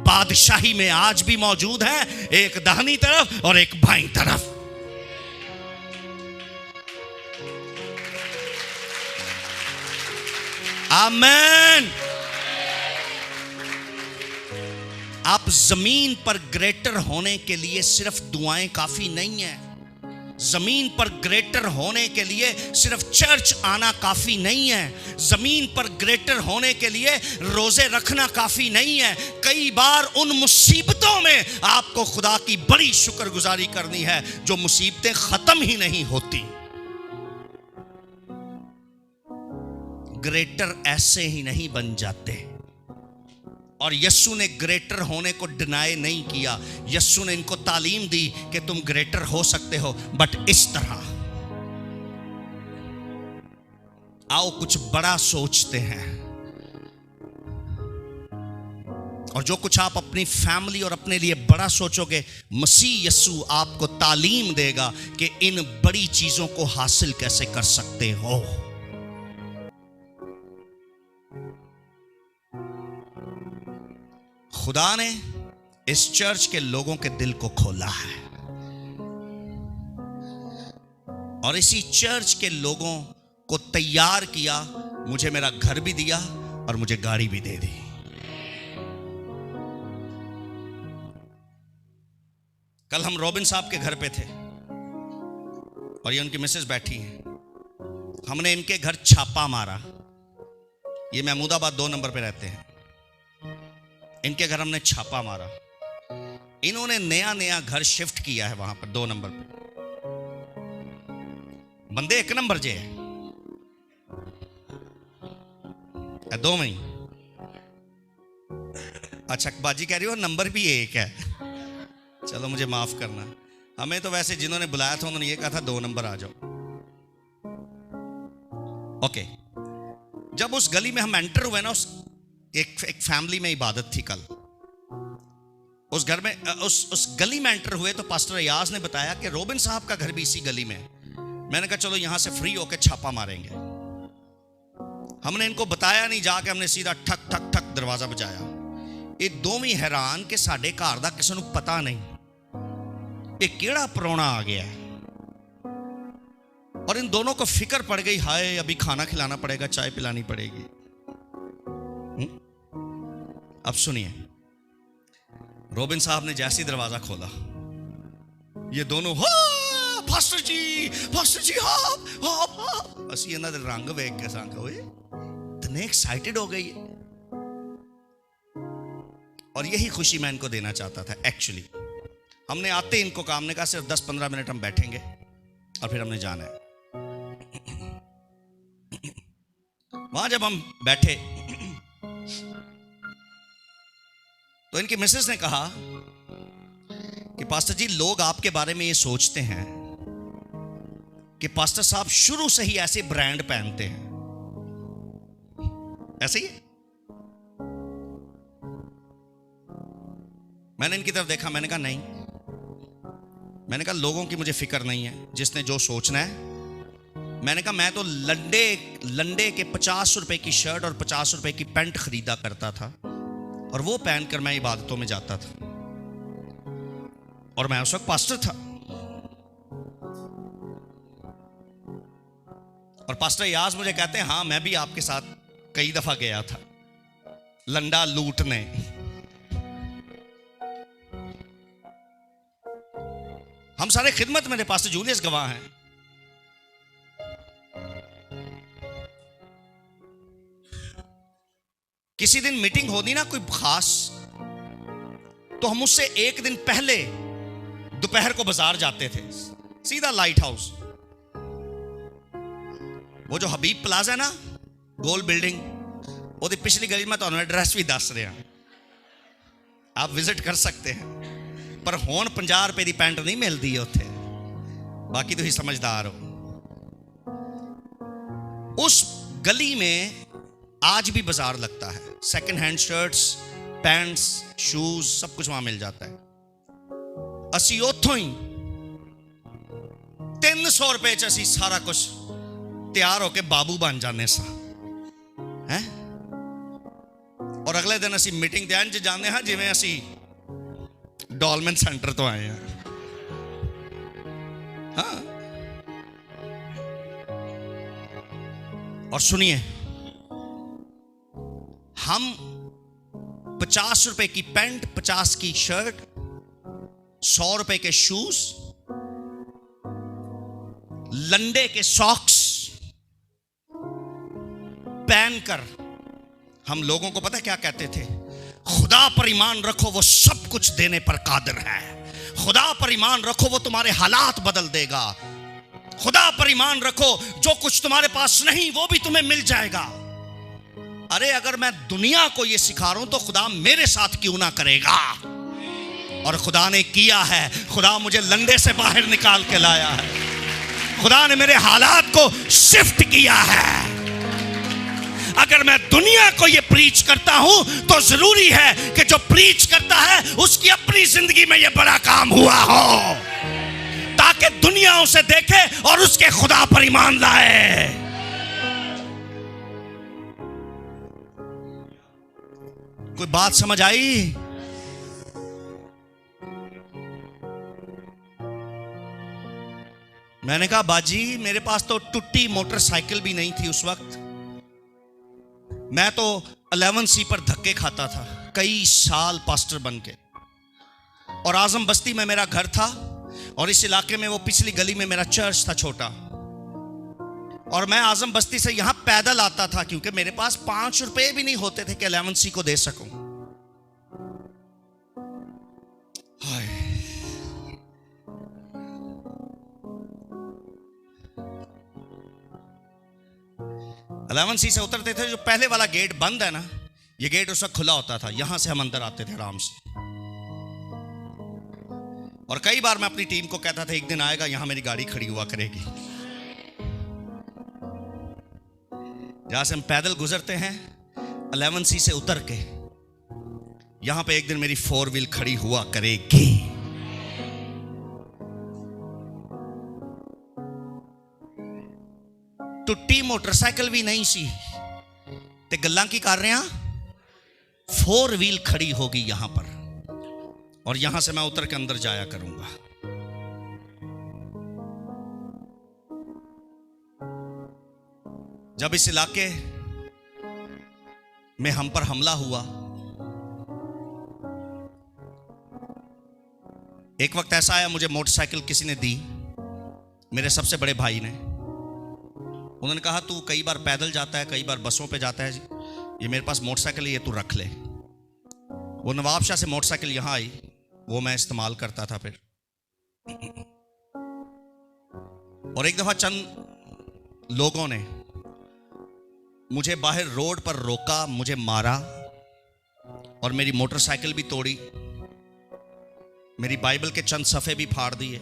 बादशाही में आज भी मौजूद है, एक दाहिनी तरफ और एक बाईं तरफ। आमेन। आप जमीन पर ग्रेटर होने के लिए सिर्फ दुआएं काफी नहीं है। जमीन पर ग्रेटर होने के लिए सिर्फ चर्च आना काफी नहीं है। जमीन पर ग्रेटर होने के लिए रोजे रखना काफी नहीं है। कई बार उन मुसीबतों में आपको खुदा की बड़ी शुक्रगुजारी करनी है जो मुसीबतें खत्म ही नहीं होती। ग्रेटर ऐसे ही नहीं बन जाते। और यीशु ने ग्रेटर होने को डिनाई नहीं किया। यीशु ने इनको तालीम दी कि तुम ग्रेटर हो सकते हो, बट इस तरह। आओ कुछ बड़ा सोचते हैं, और जो कुछ आप अपनी फैमिली और अपने लिए बड़ा सोचोगे, मसीह यीशु आपको तालीम देगा कि इन बड़ी चीजों को हासिल कैसे कर सकते हो। खुदा ने इस चर्च के लोगों के दिल को खोला है, और इसी चर्च के लोगों को तैयार किया। मुझे मेरा घर भी दिया और मुझे गाड़ी भी दे दी। कल हम रॉबिन साहब के घर पे थे, और ये उनकी मिसेस बैठी हैं। हमने इनके घर छापा मारा। ये महमूदाबाद 2 नंबर पे रहते हैं। इनके घर हमने छापा मारा। इन्होंने नया नया घर शिफ्ट किया है वहां पर 2 नंबर पे। बंदे 1 नंबर जे है 2 में। अच्छा बाजी कह रही हो नंबर भी 1 है। चलो मुझे माफ करना। हमें तो वैसे जिन्होंने बुलाया था उन्होंने ये कहा था 2 नंबर आ जाओ। ओके, जब उस गली में हम एंटर हुए ना, एक फैमिली में इबादत थी कल। उस घर में उस गली में एंटर हुए तो पास्टर अयाज ने बताया कि रॉबिन साहब का घर भी इसी गली में है। मैंने कहा चलो यहां से फ्री होकर छापा मारेंगे। हमने इनको बताया नहीं, जाके हमने सीधा ठक ठक ठक दरवाजा बजाया। ये दोवें हैरान कि साडे घर दा किसी नूं पता नहीं, ये केड़ा परोना आ गया है। और इन दोनों को फिक्र पड़ गई, हाय अभी खाना खिलाना पड़ेगा, चाय पिलानी पड़ेगी। अब सुनिए, रॉबिन साहब ने जैसे ही दरवाजा खोला, ये दोनों फास्टर जी हाँ। असी इन्हां दे रंग वेख के संग होए इतने एक्साइटेड हो गई। और यही खुशी मैं इनको देना चाहता था। एक्चुअली हमने आते इनको काम ने कहा सिर्फ 10-15 मिनट हम बैठेंगे और फिर हमने जाना है। वहां जब हम बैठे तो इनकी मिसेस ने कहा कि पास्टर जी, लोग आपके बारे में ये सोचते हैं कि पास्टर साहब शुरू से ही ऐसे ब्रांड पहनते हैं। ऐसे ही मैंने इनकी तरफ देखा, मैंने कहा नहीं, मैंने कहा लोगों की मुझे फिक्र नहीं है, जिसने जो सोचना है। मैंने कहा मैं तो लंडे के 50 रुपए की शर्ट और 50 रुपए की पैंट खरीदा करता था, और वो पहनकर मैं इबादतों में जाता था, और मैं उस वक्त पास्टर था। और पास्टर याज मुझे कहते हैं, हाँ मैं भी आपके साथ कई दफा गया था लंडा लूटने। हम सारे खिदमत मेरे पास्टर जूलियस गवाह हैं। किसी दिन मीटिंग होती ना कोई खास, तो हम उससे एक दिन पहले दोपहर को बाजार जाते थे, सीधा लाइट हाउस, वो जो हबीब प्लाजा है ना, गोल बिल्डिंग, ਉਹਦੀ पिछली गली में ਤੁਹਾਨੂੰ एड्रैस भी दस रहा, आप विजिट कर सकते हैं। पर हुण 50 रुपए की पैंट नहीं मिलती है उत्थे, बाकी तुम समझदार हो। उस गली में आज भी बाजार लगता है, second hand shirts, pants, shoes, सब कुछ वहां मिल जाता है। असी उथों ही 300 रुपए च असी सारा कुछ तैयार होके बाबू बन जाने सा हैं। और अगले दिन असी मीटिंग ध्यान च जाने हाँ जिवें असी डॉलमेन सेंटर तो आए हैं। हाँ, और सुनिए, हम 50 रुपए की पैंट, 50 की शर्ट, 100 रुपए के शूज, लंडे के सॉक्स पहनकर हम लोगों को पता क्या कहते थे? खुदा पर ईमान रखो, वो सब कुछ देने पर कादिर है। खुदा पर ईमान रखो, वो तुम्हारे हालात बदल देगा। खुदा पर ईमान रखो, जो कुछ तुम्हारे पास नहीं वो भी तुम्हें मिल जाएगा। अरे अगर मैं दुनिया को ये सिखा रहा हूं तो खुदा मेरे साथ क्यों ना करेगा? और खुदा ने किया है। खुदा मुझे लंडे से बाहर निकाल के लाया है। खुदा ने मेरे हालात को शिफ्ट किया है। अगर मैं दुनिया को ये प्रीच करता हूं तो जरूरी है कि जो प्रीच करता है उसकी अपनी जिंदगी में ये बड़ा काम हुआ हो, ताकि दुनिया उसे देखे और उसके खुदा पर ईमान लाए। कोई बात समझ आई? मैंने कहा बाजी मेरे पास तो टूटी मोटरसाइकिल भी नहीं थी उस वक्त। मैं तो 11C पर धक्के खाता था कई साल पास्टर बन के। और आजम बस्ती में मेरा घर था, और इस इलाके में वो पिछली गली में मेरा चर्च था छोटा। और मैं आजम बस्ती से यहां पैदल आता था, क्योंकि मेरे पास 5 रुपए भी नहीं होते थे कि 11C को दे सकूं। हाय, 11C से उतरते थे, जो पहले वाला गेट बंद है ना, ये गेट उस वक्त खुला होता था, यहां से हम अंदर आते थे आराम से। और कई बार मैं अपनी टीम को कहता था एक दिन आएगा यहां मेरी गाड़ी खड़ी हुआ करेगी। जहां से हम पैदल गुजरते हैं 11C से उतर के, यहां पे एक दिन मेरी 4 व्हील खड़ी हुआ करेगी। टुट्टी मोटरसाइकिल भी नहीं सी ते गल्लां की कर रहे हैं, 4 व्हील खड़ी होगी यहां पर, और यहां से मैं उतर के अंदर जाया करूंगा। जब इस इलाके में हम पर हमला हुआ, एक वक्त ऐसा आया, मुझे मोटरसाइकिल किसी ने दी, मेरे सबसे बड़े भाई ने। उन्होंने कहा तू कई बार पैदल जाता है, कई बार बसों पे जाता है, ये मेरे पास मोटरसाइकिल है, ये तू रख ले। वो नवाबशाह से मोटरसाइकिल यहां आई, वो मैं इस्तेमाल करता था फिर। और एक दफा चंद लोगों ने मुझे बाहर रोड पर रोका, मुझे मारा और मेरी मोटरसाइकिल भी तोड़ी, मेरी बाइबल के चंद सफ़े भी फाड़ दिए,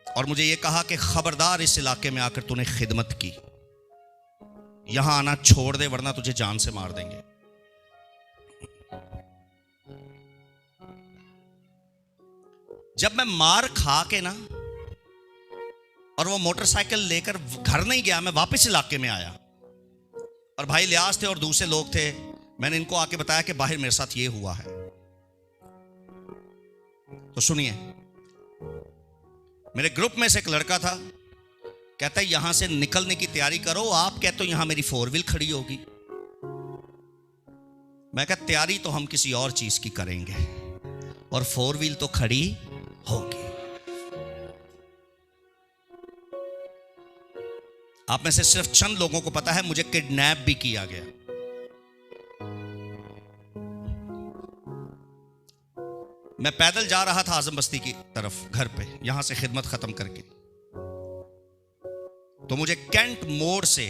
और मुझे यह कहा कि खबरदार इस इलाके में आकर तूने खिदमत की, यहां आना छोड़ दे वरना तुझे जान से मार देंगे। जब मैं मार खा के ना और वो मोटरसाइकिल लेकर घर नहीं गया, मैं वापस इलाके में आया और भाई लियाज थे और दूसरे लोग थे, मैंने इनको आके बताया कि बाहर मेरे साथ ये हुआ है। तो सुनिए, मेरे ग्रुप में से एक लड़का था, कहता है यहां से निकलने की तैयारी करो, आप कहते हो यहां मेरी 4 व्हील खड़ी होगी। मैं कहता तैयारी तो हम किसी और चीज की करेंगे और 4 व्हील तो खड़ी होगी। आप में से सिर्फ चंद लोगों को पता है मुझे किडनैप भी किया गया। मैं पैदल जा रहा था आजम बस्ती की तरफ घर पे, यहां से खिदमत खत्म करके, तो मुझे कैंट मोड़ से,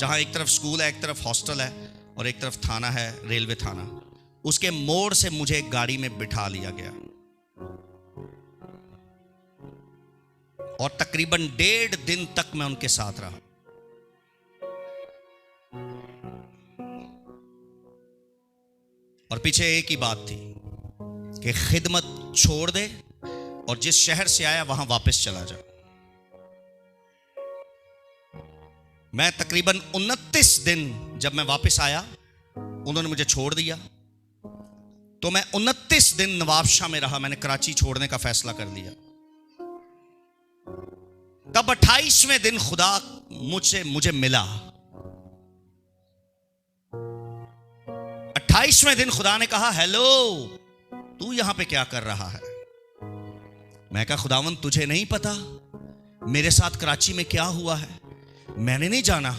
जहां एक तरफ स्कूल है, एक तरफ हॉस्टल है और एक तरफ थाना है, रेलवे थाना, उसके मोड़ से मुझे एक गाड़ी में बिठा लिया गया और तकरीबन 1.5 दिन तक मैं उनके साथ रहा। और पीछे एक ही बात थी कि खिदमत छोड़ दे और जिस शहर से आया वहां वापस चला जा। मैं तकरीबन 29 दिन जब मैं वापस आया, उन्होंने मुझे छोड़ दिया, तो मैं 29 दिन नवाबशाह में रहा। मैंने कराची छोड़ने का फैसला कर लिया। तब 28वें दिन खुदा मुझे मिला। 28वें दिन खुदा ने कहा, हेलो, तू यहां पे क्या कर रहा है? मैं कहा, खुदावन तुझे नहीं पता मेरे साथ कराची में क्या हुआ है? मैंने नहीं जाना।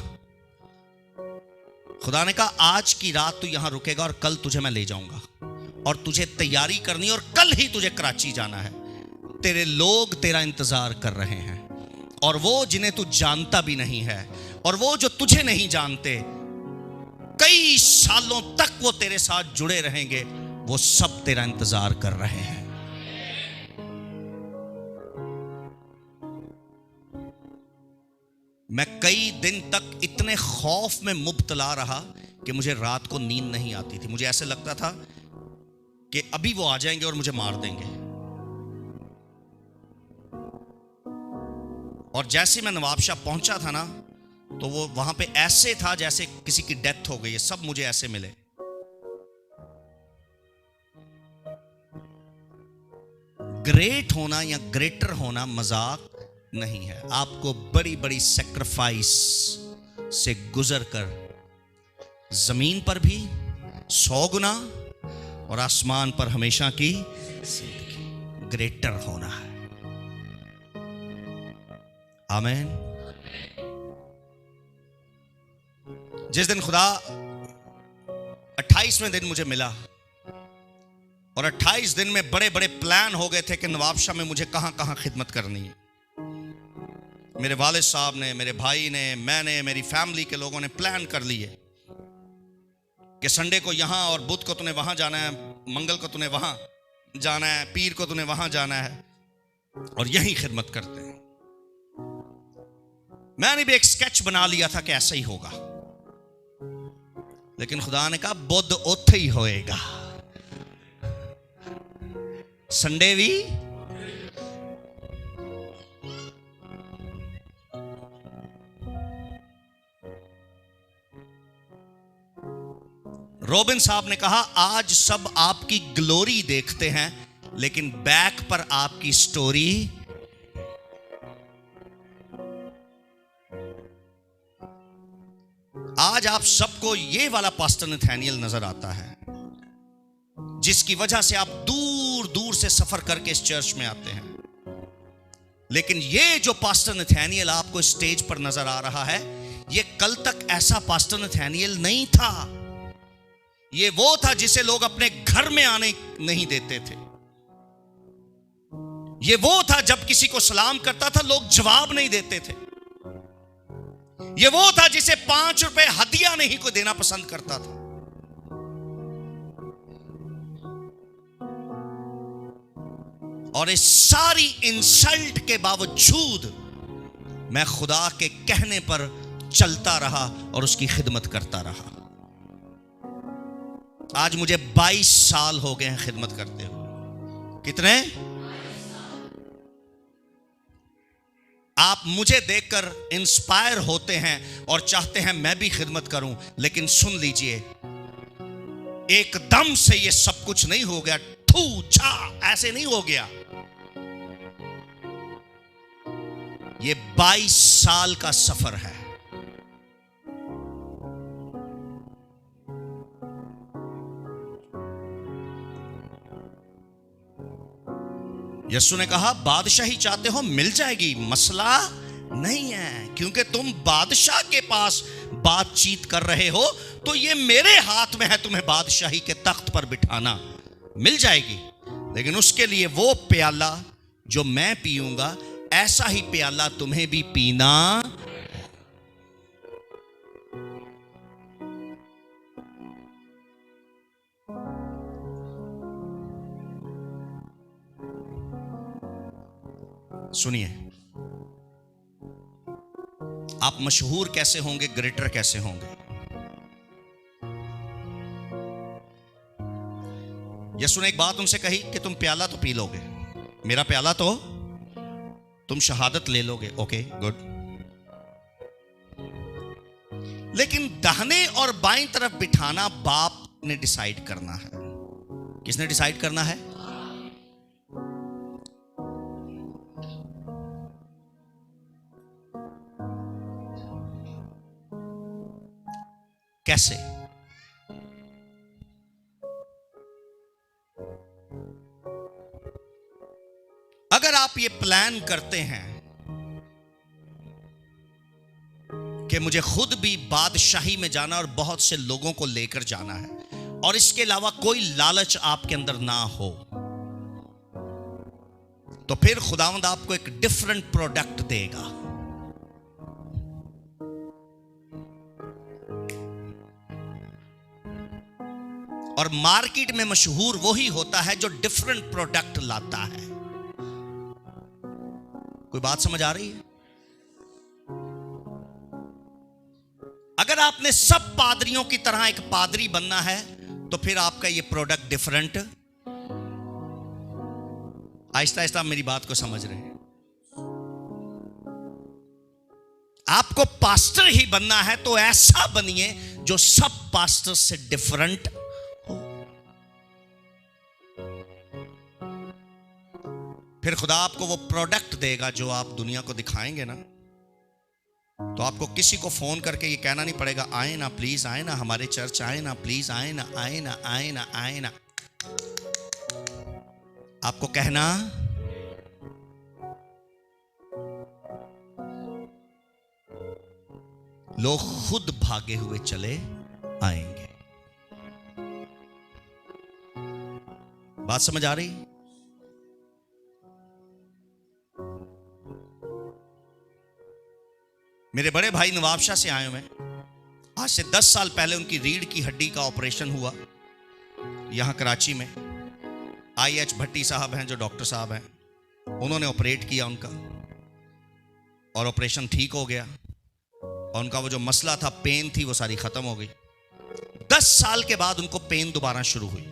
खुदा ने कहा, आज की रात तू यहां रुकेगा और कल तुझे मैं ले जाऊंगा और तुझे तैयारी करनी और कल ही तुझे कराची जाना है। तेरे लोग तेरा इंतजार कर रहे हैं और वो जिन्हें तू जानता भी नहीं है और वो जो तुझे नहीं जानते, कई सालों तक वो तेरे साथ जुड़े रहेंगे, वो सब तेरा इंतजार कर रहे हैं। मैं कई दिन तक इतने खौफ में मुब्तला रहा कि मुझे रात को नींद नहीं आती थी। मुझे ऐसे लगता था कि अभी वो आ जाएंगे और मुझे मार देंगे। और जैसे मैं नवाबशाह पहुंचा था ना, तो वो वहां पे ऐसे था जैसे किसी की डेथ हो गई है। सब मुझे ऐसे मिले। ग्रेट होना या ग्रेटर होना मजाक नहीं है। आपको बड़ी बड़ी सैक्रिफाइस से गुजर कर जमीन पर भी 100 गुना और आसमान पर हमेशा की जिंदगी ग्रेटर होना है। आमीन। जिस दिन खुदा 28वें दिन मुझे मिला और 28 दिन में बड़े बड़े प्लान हो गए थे कि नवाबशाह में मुझे कहां कहां खिदमत करनी है। मेरे वालिद साहब ने, मेरे भाई ने, मैंने, मेरी फैमिली के लोगों ने प्लान कर लिए कि संडे को यहां और बुध को तूने वहां जाना है, मंगल को तूने वहां जाना है, पीर को तूने वहां जाना है और यहीं खिदमत करते हैं। मैंने भी एक स्केच बना लिया था कि ऐसा ही होगा, लेकिन खुदा ने कहा बुध उत्थे ही होएगा, संडे भी। रॉबिन साहब ने कहा, आज सब आपकी ग्लोरी देखते हैं लेकिन बैक पर आपकी स्टोरी। आज आप सबको ये वाला पास्टर नथानियल नजर आता है जिसकी वजह से आप दूर दूर से सफर करके इस चर्च में आते हैं, लेकिन ये जो पास्टर नथानियल आपको स्टेज पर नजर आ रहा है, ये कल तक ऐसा पास्टर नथानियल नहीं था। ये वो था जिसे लोग अपने घर में आने नहीं देते थे। ये वो था जब किसी को सलाम करता था लोग जवाब नहीं देते थे। ये वो था जिसे 5 रुपए हदिया नहीं को देना पसंद करता था। और इस सारी इंसल्ट के बावजूद मैं खुदा के कहने पर चलता रहा और उसकी खिदमत करता रहा। आज मुझे 22 साल हो गए हैं खिदमत करते हुए। कितने? आप मुझे देखकर इंस्पायर होते हैं और चाहते हैं मैं भी खिदमत करूं, लेकिन सुन लीजिए, एकदम से ये सब कुछ नहीं हो गया, थू छा ऐसे नहीं हो गया। ये 22 साल का सफर है। यीशु ने कहा बादशाही चाहते हो मिल जाएगी, मसला नहीं है, क्योंकि तुम बादशाह के पास बातचीत कर रहे हो, तो ये मेरे हाथ में है तुम्हें बादशाही के तख्त पर बिठाना। मिल जाएगी, लेकिन उसके लिए वो प्याला जो मैं पीऊंगा, ऐसा ही प्याला तुम्हें भी पीना। सुनिए, आप मशहूर कैसे होंगे, ग्रेटर कैसे होंगे? यीशु ने एक बात उनसे कही कि तुम प्याला तो पी लोगे, मेरा प्याला तो तुम शहादत ले लोगे, ओके गुड, लेकिन दाहिने और बाईं तरफ बिठाना बाप ने डिसाइड करना है। किसने डिसाइड करना है? कैसे? अगर आप ये प्लान करते हैं कि मुझे खुद भी बादशाही में जाना और बहुत से लोगों को लेकर जाना है, और इसके अलावा कोई लालच आपके अंदर ना हो, तो फिर खुदावंद आपको एक डिफरेंट प्रोडक्ट देगा। और मार्केट में मशहूर वही होता है जो डिफरेंट प्रोडक्ट लाता है। कोई बात समझ आ रही है? अगर आपने सब पादरियों की तरह एक पादरी बनना है, तो फिर आपका ये प्रोडक्ट डिफरेंट। आहिस्ता आहिस्ता मेरी बात को समझ रहे हैं। आपको पास्टर ही बनना है तो ऐसा बनिए जो सब पास्टर से डिफरेंट हो। फिर खुदा आपको वो प्रोडक्ट देगा जो आप दुनिया को दिखाएंगे ना, तो आपको किसी को फोन करके ये कहना नहीं पड़ेगा, आए ना प्लीज, आए ना हमारे चर्च, आए ना प्लीज, आए ना, आए ना, आए ना, आए ना। आपको कहना लोग खुद भागे हुए चले आएंगे। बात समझ आ रही? मेरे बड़े भाई नवाबशाह से आए हुए, आज से 10 साल पहले उनकी रीढ़ की हड्डी का ऑपरेशन हुआ यहां कराची में। IH भट्टी साहब हैं जो डॉक्टर साहब हैं, उन्होंने ऑपरेट किया उनका, और ऑपरेशन ठीक हो गया, और उनका वो जो मसला था, पेन थी, वो सारी खत्म हो गई। 10 साल के बाद उनको पेन दोबारा शुरू हुई,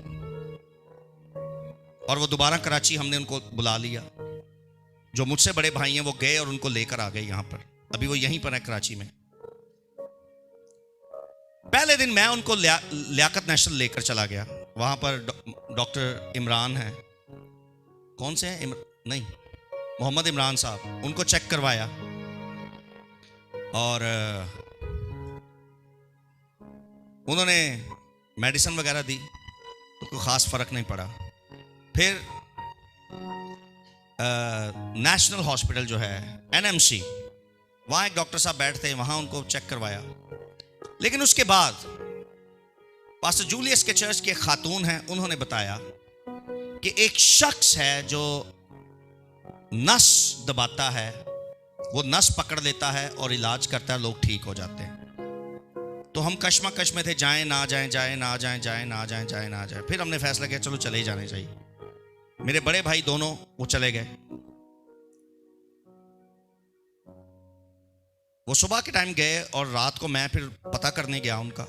और वो दोबारा कराची हमने उनको बुला लिया। जो मुझसे बड़े भाई हैं वो गए और उनको लेकर आ गए यहां पर, अभी वो यहीं पर है कराची में। पहले दिन मैं उनको लियाकत नेशनल लेकर चला गया, वहां पर डॉक्टर इमरान है, कौन से हैं, नहीं, मोहम्मद इमरान साहब, उनको चेक करवाया, और उन्होंने मेडिसिन वगैरह दी, तो कोई खास फर्क नहीं पड़ा। फिर नेशनल हॉस्पिटल जो है NMC, वहां एक डॉक्टर साहब बैठते हैं, वहां उनको चेक करवाया। लेकिन उसके बाद पास्टर जूलियस के चर्च के खातून हैं, उन्होंने बताया कि एक शख्स है जो नस दबाता है, वो नस पकड़ लेता है और इलाज करता है, लोग ठीक हो जाते हैं। तो हम कश्मकश में थे, जाएं ना जाएं, जाएं ना जाएं, जाएं ना जाएं, जाएं ना जाएं। फिर हमने फैसला किया चलो चले ही जाने चाहिए। मेरे बड़े भाई दोनों वो चले गए। वो सुबह के टाइम गए, और रात को मैं फिर पता करने गया उनका,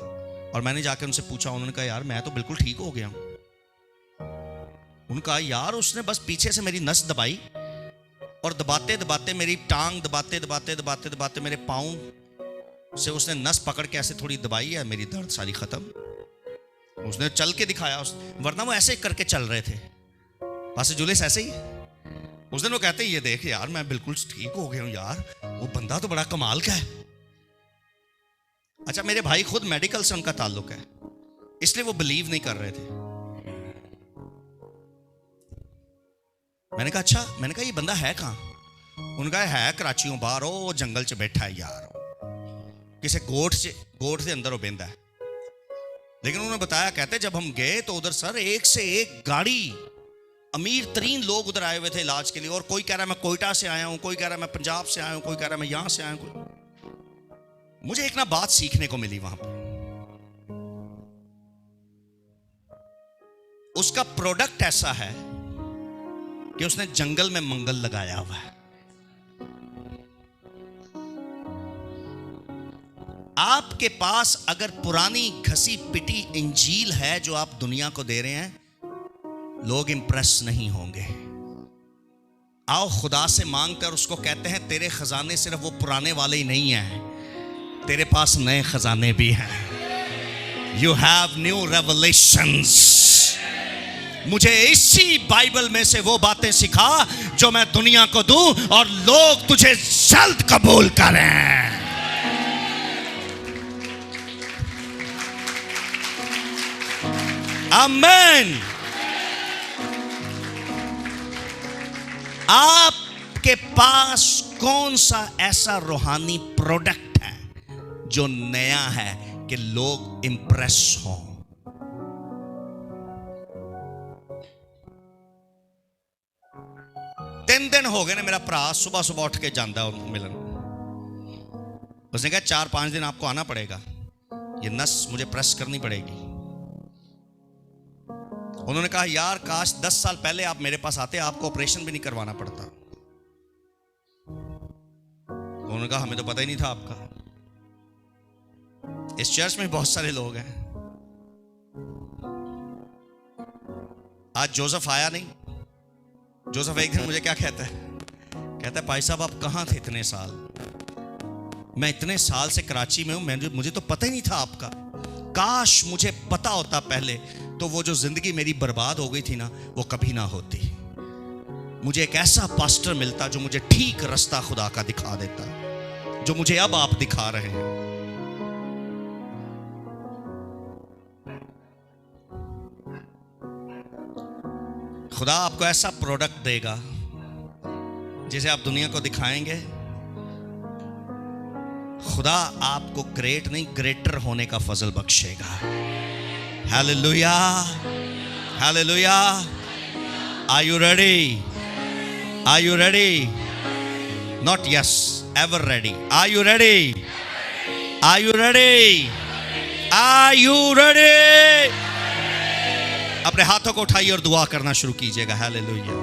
और मैंने जाकर उनसे पूछा, उन्होंने कहा यार मैं तो बिल्कुल ठीक हो गया हूं। उनका यार उसने बस पीछे से मेरी नस दबाई और दबाते दबाते मेरी टांग दबाते दबाते दबाते दबाते मेरे पाँव से उसने नस पकड़ के ऐसे थोड़ी दबाई है, मेरी दर्द सारी खत्म। उसने चल के दिखाया, वरना वो ऐसे करके चल रहे थे पास जुलिस ऐसे ही। उस दिन वो कहते ये देख यार मैं बिल्कुल ठीक हो गया हूं यार, वो बंदा तो बड़ा कमाल का है। अच्छा, मेरे भाई खुद मेडिकल से उनका ताल्लुक है, इसलिए वो बिलीव नहीं कर रहे थे। मैंने कहा अच्छा, मैंने कहा ये बंदा है कहां? उनका है कराची बाहर, वो जंगल च बैठा है यार, किसी गोट से अंदर वो बेंदा है। लेकिन उन्होंने बताया, कहते जब हम गए तो उधर सर एक से एक गाड़ी, अमीर तरीन लोग उधर आए हुए थे इलाज के लिए, और कोई कह रहा है मैं कोयटा से आया हूं, कोई कह रहा है मैं पंजाब से आया हूं, कोई कह रहा है मैं यहां से आया हूं। मुझे एक ना बात सीखने को मिली वहां पर, उसका प्रोडक्ट ऐसा है कि उसने जंगल में मंगल लगाया हुआ है। आपके पास अगर पुरानी घसी पिटी इंजील है जो आप दुनिया को दे रहे हैं, लोग इंप्रेस नहीं होंगे। आओ खुदा से मांगकर उसको कहते हैं तेरे खजाने सिर्फ वो पुराने वाले ही नहीं हैं, तेरे पास नए खजाने भी हैं। You have new revelations. मुझे इसी बाइबल में से वो बातें सिखा जो मैं दुनिया को दूं और लोग तुझे जल्द कबूल करें। आमीन। आपके पास कौन सा ऐसा रूहानी प्रोडक्ट है जो नया है कि लोग इंप्रेस हों? तीन दिन हो गए ना, मेरा भरा सुबह सुबह उठ के जाता है मिलन। उसने कहा 4-5 दिन आपको आना पड़ेगा, ये नस मुझे प्रेस करनी पड़ेगी। उन्होंने कहा यार काश 10 साल पहले आप मेरे पास आते, आपको ऑपरेशन भी नहीं करवाना पड़ता। उन्होंने कहा हमें तो पता ही नहीं था आपका। इस चर्च में बहुत सारे लोग हैं। आज जोसेफ आया नहीं। जोसेफ एक दिन मुझे क्या कहता है, कहता है भाई साहब आप कहां थे इतने साल? मैं इतने साल से कराची में हूं, मुझे तो पता ही नहीं था आपका। काश मुझे पता होता पहले, तो वो जो जिंदगी मेरी बर्बाद हो गई थी ना, वो कभी ना होती। मुझे एक ऐसा पास्टर मिलता जो मुझे ठीक रास्ता खुदा का दिखा देता, जो मुझे अब आप दिखा रहे हैं। खुदा आपको ऐसा प्रोडक्ट देगा जिसे आप दुनिया को दिखाएंगे। खुदा आपको ग्रेट नहीं, ग्रेटर होने का फजल बख्शेगा। Hallelujah, hallelujah. Are you ready? Are you ready? Not yes, ever ready. Are you ready? Are you ready? Are you ready? अपने हाथों को उठाइए और दुआ करना शुरू कीजिएगा। हालेलुया।